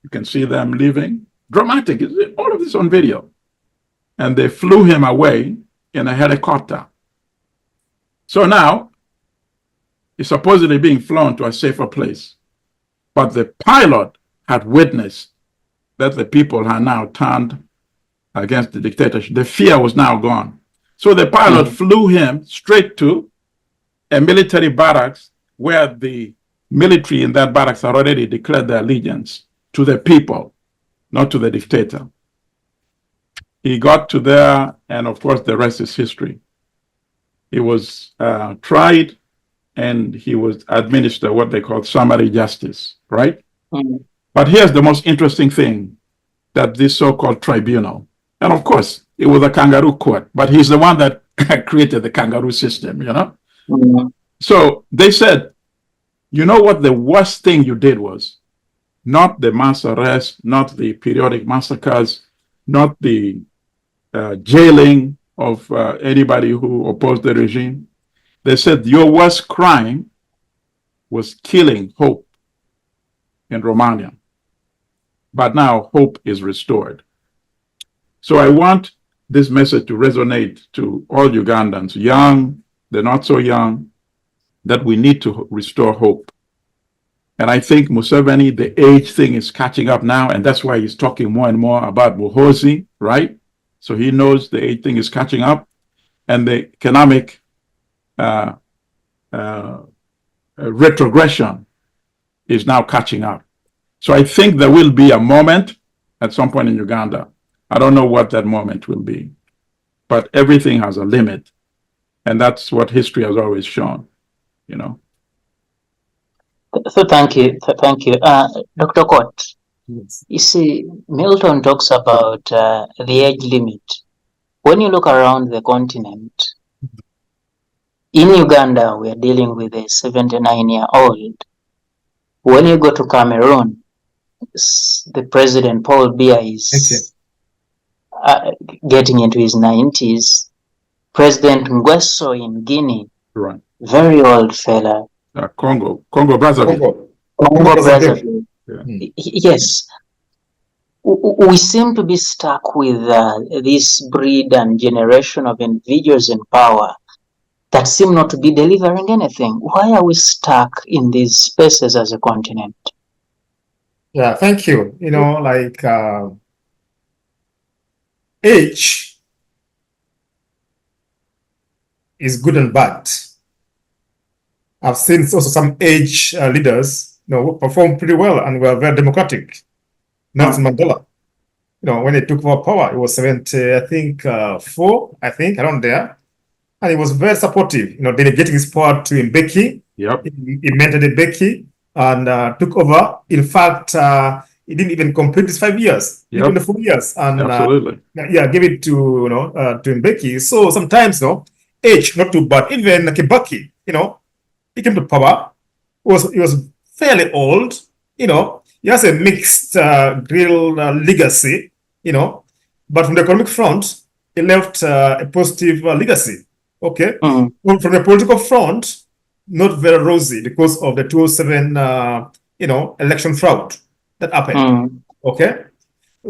You can see them leaving. Dramatic. All of this on video. And they flew him away in a helicopter. So now he's supposedly being flown to a safer place. But the pilot had witnessed that the people had now turned against the dictatorship. The fear was now gone. So the pilot flew him straight to a military barracks where the military in that barracks had already declared their allegiance to the people, not to the dictator. He got to there, and of course, the rest is history. He was tried, and he was administered what they call summary justice, right? But here's the most interesting thing, that this so-called tribunal, and of course, it was a kangaroo court, but he's the one that created the kangaroo system, So they said, you know what the worst thing you did was? Not the mass arrest, not the periodic massacres, not the jailing of anybody who opposed the regime. They said your worst crime was killing hope in Romania. But now hope is restored. So I want this message to resonate to all Ugandans, young, the not so young, that we need to restore hope. And I think Museveni, the age thing is catching up now, and that's why he's talking more and more about Muhoozi, right? So he knows the age thing is catching up, and the economic retrogression is now catching up. So I think there will be a moment at some point in Uganda. I don't know what that moment will be, but everything has a limit, and that's what history has always shown, So thank you. Dr. Cott, you see, Milton talks about the age limit. When you look around the continent, in Uganda, we are dealing with a 79-year-old. When you go to Cameroon, the president, Paul Biya, is getting into his 90s. President Nguesso in Guinea, right, very old fella. Congo Brazzaville. Congo Brazzaville. Yeah. Yes. We seem to be stuck with this breed and generation of individuals in power that seem not to be delivering anything. Why are we stuck in these spaces as a continent? Yeah, thank you. Age is good and bad. I've seen also some age leaders, who perform pretty well and were very democratic. Nelson Mandela, when he took over power, it was 70, I think, 4, around there. And he was very supportive, delegating his power to Mbeki. Yep. He mentored Mbeki and took over. In fact, he didn't even complete his 5 years, even the 4 years. And absolutely. Give it to Mbeki. So sometimes, age not too bad. Even Kibaki, he came to power. He was fairly old. He has a mixed legacy. But from the economic front, he left a positive legacy. Okay. Well, from the political front, not very rosy because of the 2007 election fraud that happened. Okay.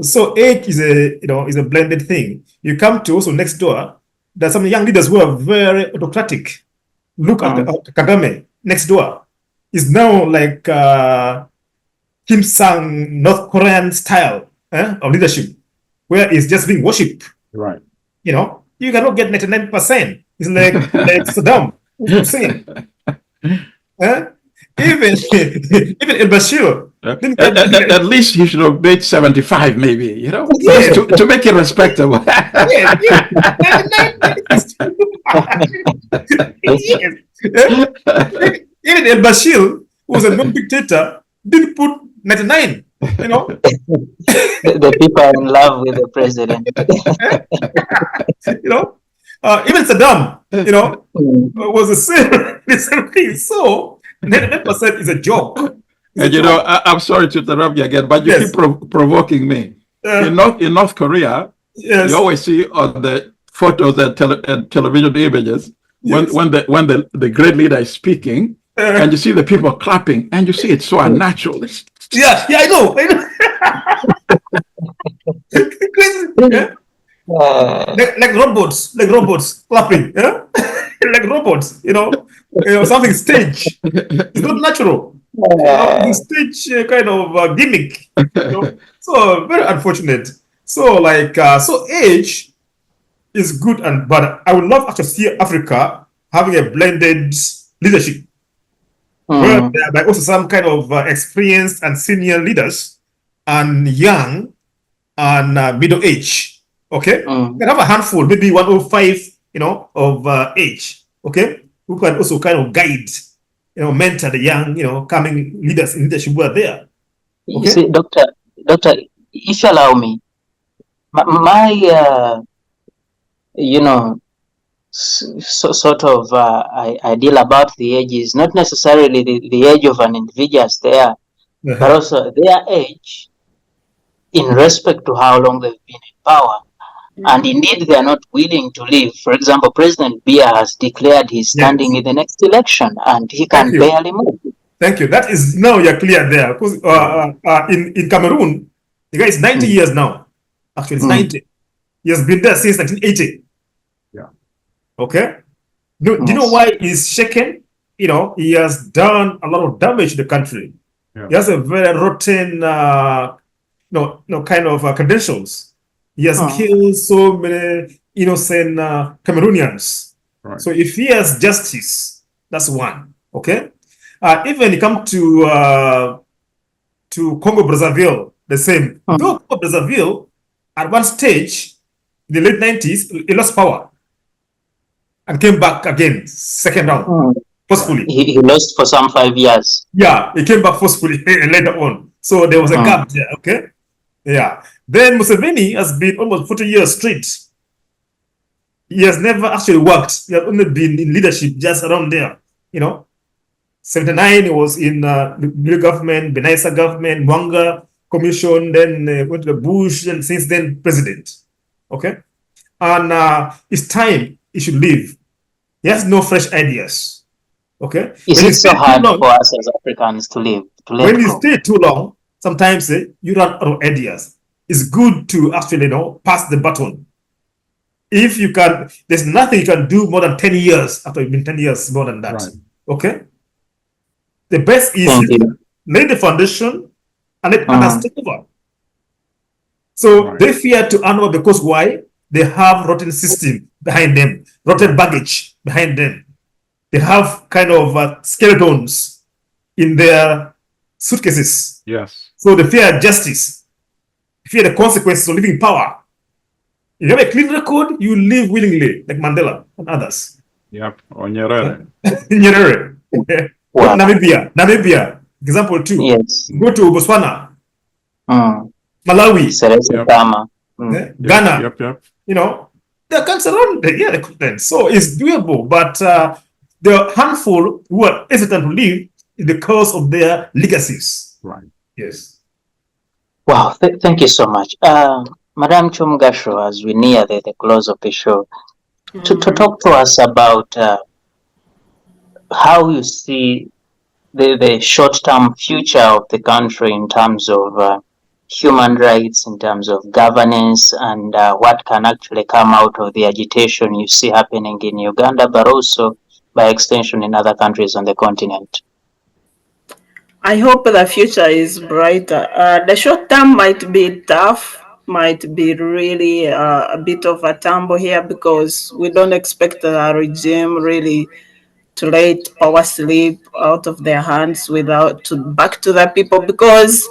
So age is a blended thing. You come to also next door, there's some young leaders who are very autocratic. Look at Kagame, next door is now like Kim Sang North Korean style of leadership, where it's just being worshipped. Right. You cannot get 99%. It's like Saddam Hussein. Even even El Bashir didn't get At least you should have made 75, maybe, Yes. to make it respectable. Yes, yes. 99 is too much. Yes. Even El Bashir, who was a non-dictator, didn't put 99. The people are in love with the president. Even Saddam, was the same thing. So 99% is a joke. And I'm sorry to interrupt you again, but you Yes. keep provoking me. In North Korea, Yes. you always see on the photos and television images Yes. when the great leader is speaking, and you see the people clapping, and you see it's so unnatural. Yeah, I know. Yeah? Like robots clapping, yeah? Like robots, something staged. It's not natural. It's stage kind of gimmick. So very unfortunate. So so age is good and bad. I would love to see Africa having a blended leadership, where there are also some kind of experienced and senior leaders, and young and middle age. Okay, you can have a handful, maybe 105, of age. Okay, who can also kind of guide, mentor the young, coming leaders in leadership who are there. You see, Doctor, if you allow me, my sort of ideal about the age is not necessarily the age of an individual there, but also their age in respect to how long they've been in power. And indeed, they are not willing to leave. For example, President Biya has declared he's standing in the next election, and he can barely move. Thank you. That is, now you're clear there. Because in Cameroon, the guy is 90 years now. Actually, it's 90. He has been there since 1980. Yeah. Okay. Do you know why he's shaken? He has done a lot of damage to the country. Yeah. He has a very rotten, kind of credentials. He has killed so many innocent Cameroonians. Right. So if he has justice, that's one. Okay. Even it come to Congo Brazzaville, the same. Though Congo Brazzaville, at one stage, in the late 90s, he lost power and came back again, second round, forcefully. He lost for some 5 years. Yeah, he came back forcefully later on. So there was a gap there. Okay. Yeah. Then Museveni has been almost 40 years straight. He has never actually worked. He has only been in leadership just around there. 79, he was in the new government, Benaisa government, Mwanga commission, then went to the Bush, and since then president. Okay, and it's time he should leave. He has no fresh ideas. Okay, Is it so hard for us as Africans to live? When you stay too long, sometimes you run out of ideas. It's good to actually pass the baton. If you can, there's nothing you can do more than 10 years after you've been 10 years more than that. Right. Okay. The best is lay the foundation and let others take over. So they fear to hand over because why? They have rotten system behind them, rotten baggage behind them. They have kind of skeletons in their suitcases. Yes. So they fear justice, fear the consequences of living power. If you have a clean record, you live willingly, like Mandela and others. Yep. On Nyerere. Nyerere. Wow. Namibia, example 2. Yes. Go to Botswana, Malawi, Ghana. Yep. There are countries around the continent. So it's doable, but there are a handful who are hesitant to leave because of their legacies. Right. Yes. Wow. Thank you so much. Madam Chumgasho, as we near the close of the show, to talk to us about how you see the short-term future of the country in terms of human rights, in terms of governance, and what can actually come out of the agitation you see happening in Uganda, but also by extension in other countries on the continent? I hope the future is brighter. The short term might be tough, might be really a bit of a tumble here because we don't expect the regime really to let power slip out of their hands without to back to the people, because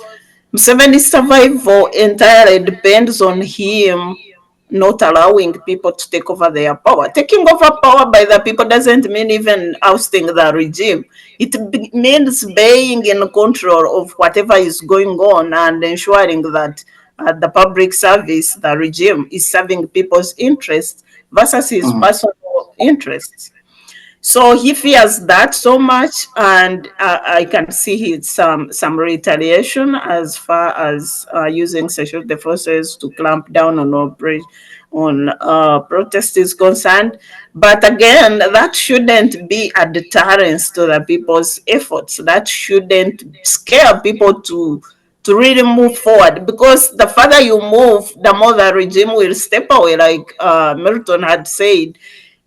Museveni's survival entirely depends on him not allowing people to take over their power. Taking over power by the people doesn't mean even ousting the regime. It means being in control of whatever is going on and ensuring that the public service, the regime, is serving people's interests versus his personal interests. So he fears that so much, and I can see some retaliation as far as using security forces to clamp down on protest is concerned. But again, that shouldn't be a deterrence to the people's efforts. That shouldn't scare people to really move forward, because the further you move, the more the regime will step away, like Milton had said.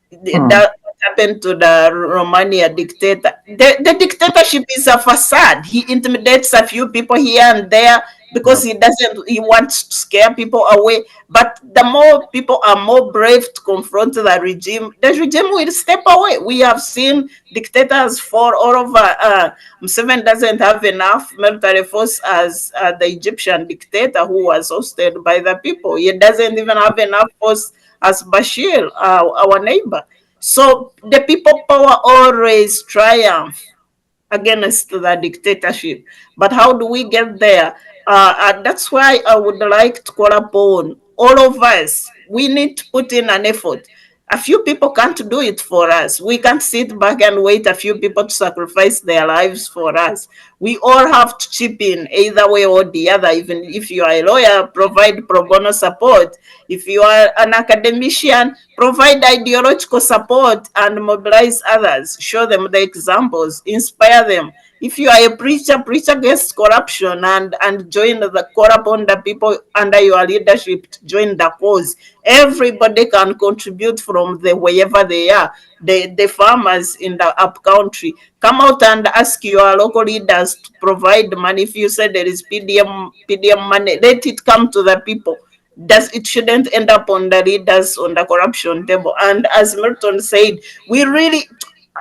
That happened to the Romania dictator. The dictatorship is a facade. He intimidates a few people here and there because he wants to scare people away. But the more people are more brave to confront the regime will step away. We have seen dictators fall all over. Museveni doesn't have enough military force as the Egyptian dictator who was hosted by the people. He doesn't even have enough force as Bashir, our neighbor. So the people power always triumph against the dictatorship. But how do we get there? And that's why I would like to call upon all of us. We need to put in an effort. A few people can't do it for us. We can't sit back and wait a few people to sacrifice their lives for us. We all have to chip in either way or the other. Even if you are a lawyer, provide pro bono support. If you are an academician, provide ideological support and mobilize others. Show them the examples, inspire them. If you are a preacher, preach against corruption and join the call upon the people under your leadership to join the cause. Everybody can contribute from the wherever they are. The farmers in the up country, come out and ask your local leaders to provide money. If you say there is PDM money, let it come to the people. It shouldn't end up on the leaders on the corruption table. And as Milton said, we really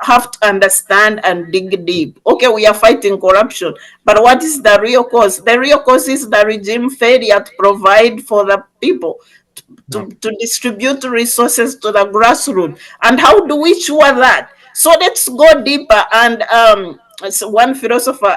have to understand and dig deep. Okay, we are fighting corruption, but what is the real cause? The real cause is the regime failure to provide for the people, to distribute resources to the grassroots. And how do we sure that? So let's go deeper. And so one philosopher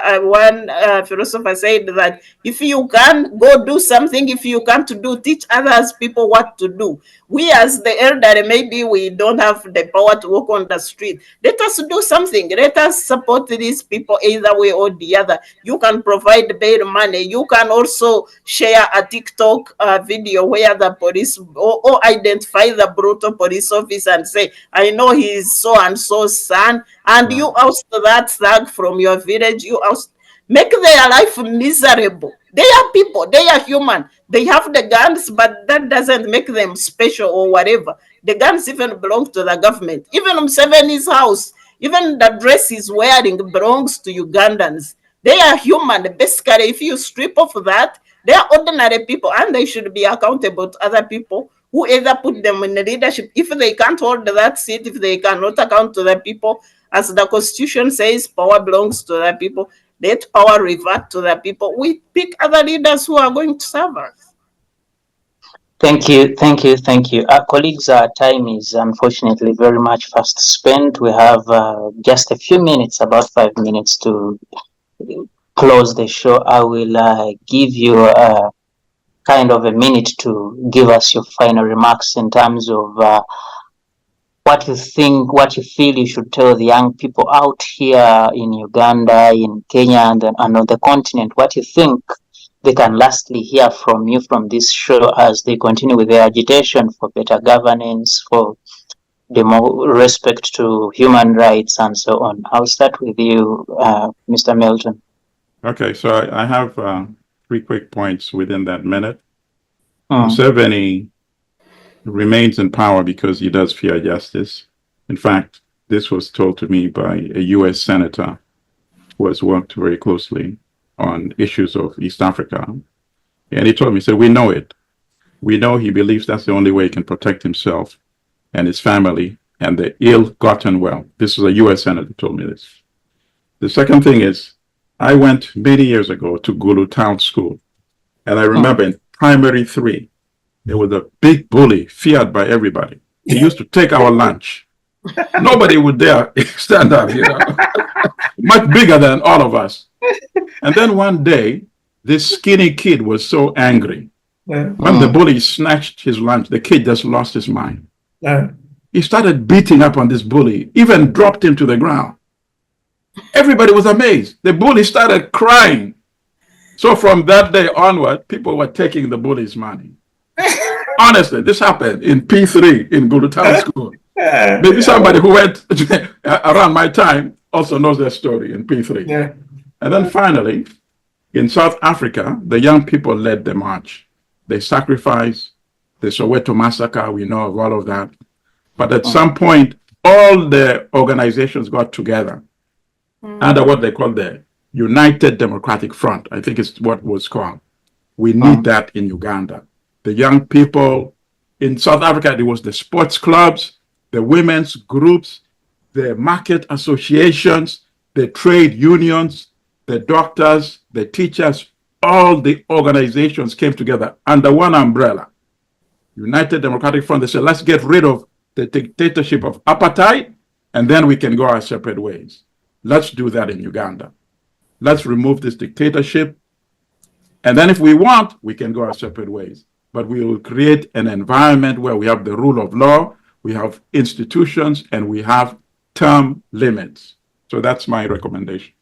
said that if you can go do something, if you can't do, teach others people what to do. We as the elderly, maybe we don't have the power to walk on the street. Let us do something. Let us support these people either way or the other. You can provide bail money. You can also share a TikTok video where the police or identify the brutal police officer and say, I know he is so and so son, and you oust that thug from your village. You oust, make their life miserable. They are people, they are human. They have the guns, but that doesn't make them special or whatever. The guns even belong to the government. Even Museveni's house, even the dress he's wearing belongs to Ugandans. They are human. Basically, if you strip off that, they are ordinary people and they should be accountable to other people who either put them in the leadership. If they can't hold that seat, if they cannot account to the people, as the Constitution says, power belongs to the people. Let power revert to the people. We pick other leaders who are going to serve us. Thank you, thank you, thank you. Colleagues, our time is unfortunately very much fast spent. We have just a few minutes, about 5 minutes to close the show. I will give you kind of a minute to give us your final remarks in terms of what you think, what you feel you should tell the young people out here in Uganda, in Kenya, and on the continent. What you think they can lastly hear from you from this show as they continue with their agitation for better governance, for the more respect to human rights, and so on. I'll start with you, Mr. Milton. Okay, so I have 3 quick points within that minute. Museveni remains in power because he does fear justice. In fact, this was told to me by a U.S. senator who has worked very closely on issues of East Africa. And he told me, he said, we know it. We know he believes that's the only way he can protect himself and his family and the ill-gotten wealth. This is a U.S. senator who told me this. The second thing is, I went many years ago to Gulu Town School, and I remember in primary 3, there was a big bully feared by everybody. He used to take our lunch. Nobody would dare stand up, much bigger than all of us. And then one day, this skinny kid was so angry. When the bully snatched his lunch, the kid just lost his mind. He started beating up on this bully, even dropped him to the ground. Everybody was amazed. The bully started crying. So from that day onward, people were taking the bully's money. Honestly, this happened in P3 in Gulu Town School. Maybe somebody who went around my time also knows that story in P3. And then finally, in South Africa, the young people led the march. They sacrificed the Soweto massacre. We know of all of that. But at some point, all the organizations got together under what they call the United Democratic Front. I think it's what was called. We need that in Uganda. The young people in South Africa, it was the sports clubs, the women's groups, the market associations, the trade unions, the doctors, the teachers, all the organizations came together under one umbrella. United Democratic Front, they said, let's get rid of the dictatorship of apartheid, and then we can go our separate ways. Let's do that in Uganda. Let's remove this dictatorship. And then if we want, we can go our separate ways. But we will create an environment where we have the rule of law, we have institutions, and we have term limits. So that's my recommendation.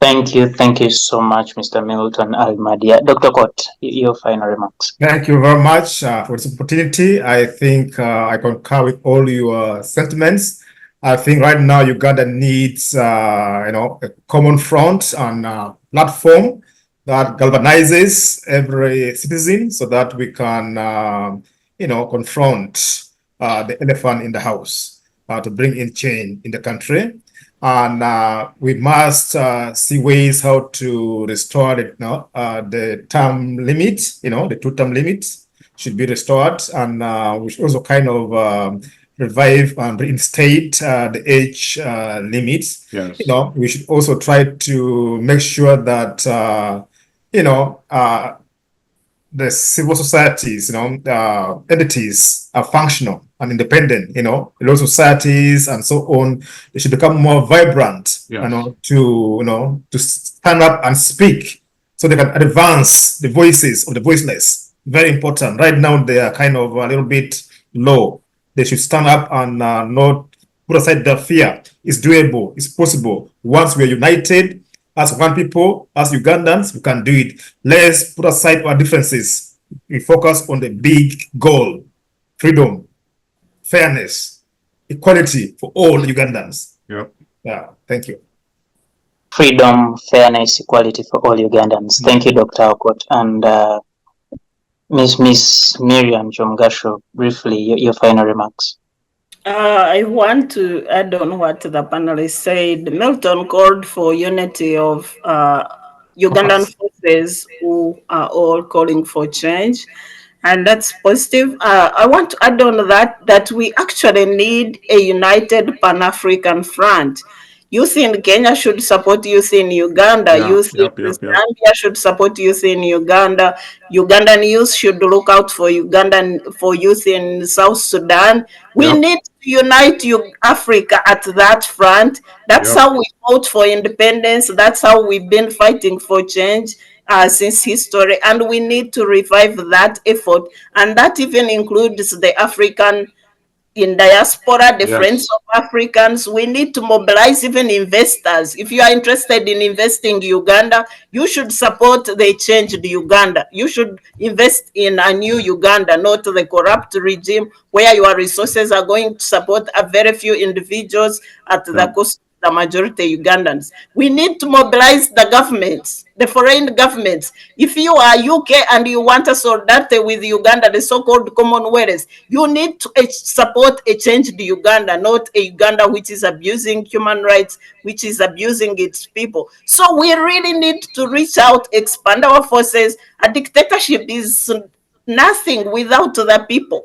Thank you so much, Mr. Milton Almadia. Dr. Kot, your final remarks. Thank you very much for this opportunity. I think I concur with all your sentiments. I think right now Uganda needs, a common front and platform that galvanizes every citizen so that we can, confront the elephant in the house to bring in change in the country. And we must see ways how to restore the term limit, the 2-term limit should be restored. And we should also kind of revive and reinstate the age limits. Yes. We should also try to make sure that, the civil societies, entities are functional and independent, law societies and so on. They should become more vibrant, Yes. to stand up and speak so they can advance the voices of the voiceless. Very important. Right now, they are kind of a little bit low. They should stand up and not put aside their fear. It's doable. It's possible. Once we are united, as one people, as Ugandans, we can do it. Let's put aside our differences. We focus on the big goal: freedom, fairness, equality for all Ugandans. Yep. Yeah, thank you. Freedom, fairness, equality for all Ugandans. Thank you, Dr. Okot. And Miss Miriam Jomgasho, briefly, your final remarks. I want to add on what the panelists said. Milton called for unity of Ugandan forces who are all calling for change, and that's positive. I want to add on that we actually need a united Pan-African front. Youth in Kenya should support youth in Uganda. Youth in Zambia should support youth in Uganda. Ugandan youth should look out for youth in South Sudan. We need to unite Africa at that front. That's how we fought for independence. That's how we've been fighting for change since history. And we need to revive that effort. And that even includes the African in diaspora, the Friends of Africans. We need to mobilize even investors. If you are interested in investing in Uganda, you should support the changed Uganda. You should invest in a new Uganda, not the corrupt regime where your resources are going to support a very few individuals at the cost of the majority Ugandans. We need to mobilize the governments, the foreign governments. If you are UK and you want a solidarity with Uganda, the so-called Commonwealth, you need to support a changed Uganda, not a Uganda which is abusing human rights, which is abusing its people. So we really need to reach out, expand our forces. A dictatorship is nothing without the people.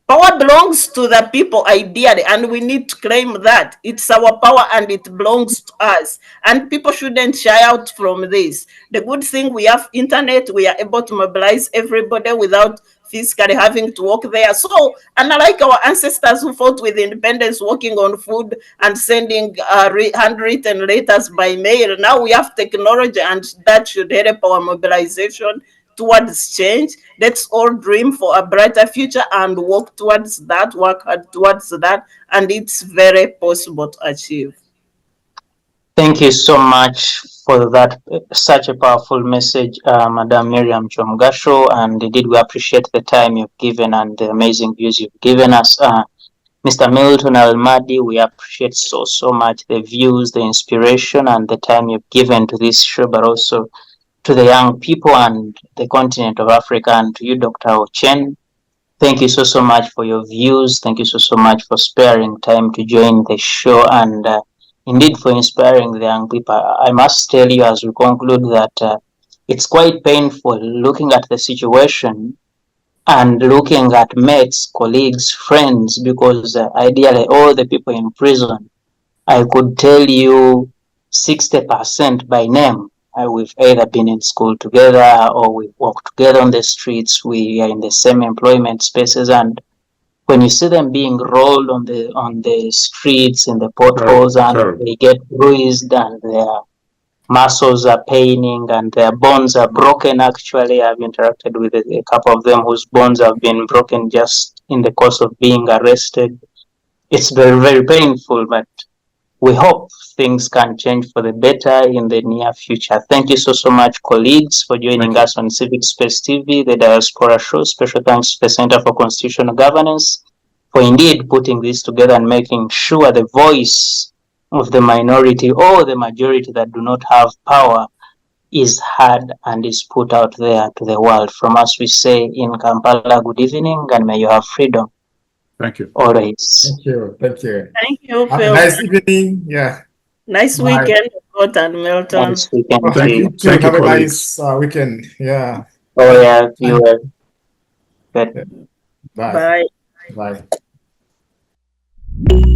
Power belongs to the people ideally, and we need to claim that. It's our power and it belongs to us. And people shouldn't shy out from this. The good thing, we have internet, we are able to mobilize everybody without physically having to walk there. So, unlike our ancestors who fought with independence, working on food and sending handwritten letters by mail, now we have technology, and that should help our mobilization towards change. Let's all dream for a brighter future and work towards that, work hard towards that, and it's very possible to achieve. Thank you so much for that, such a powerful message, Madam Miriam Chomgasho, and indeed we appreciate the time you've given and the amazing views you've given us. Mr. Milton Almadi, we appreciate so much the views, the inspiration, and the time you've given to this show, but also to the young people and the continent of Africa, and to you, Dr. Ochen. Thank you so much for your views. Thank you so much for sparing time to join the show, and indeed for inspiring the young people. I must tell you as we conclude that it's quite painful looking at the situation and looking at mates, colleagues, friends, because ideally all the people in prison, I could tell you 60% by name. We've either been in school together or we walk together on the streets. We are in the same employment spaces, and when you see them being rolled on the streets in the potholes, and they get bruised and their muscles are paining and their bones are broken. Actually, I've interacted with a couple of them whose bones have been broken just in the course of being arrested. It's very painful, but we hope things can change for the better in the near future. Thank you so much, colleagues, for joining us on Civic Space TV, the Diaspora Show. Special thanks to the Center for Constitutional Governance for indeed putting this together and making sure the voice of the minority or the majority that do not have power is heard and is put out there to the world. From us, we say in Kampala, good evening, and may you have freedom. Thank you. Always. Thank you. Thank you. Thank you, Have a Phil. nice evening. Yeah. Nice Bye. weekend, Scott and Milton. Nice weekend. Well, Thank you you. too. Thank you, Have a colleagues. nice weekend. Yeah. Oh, yeah, you were good. Bye. Bye. Bye.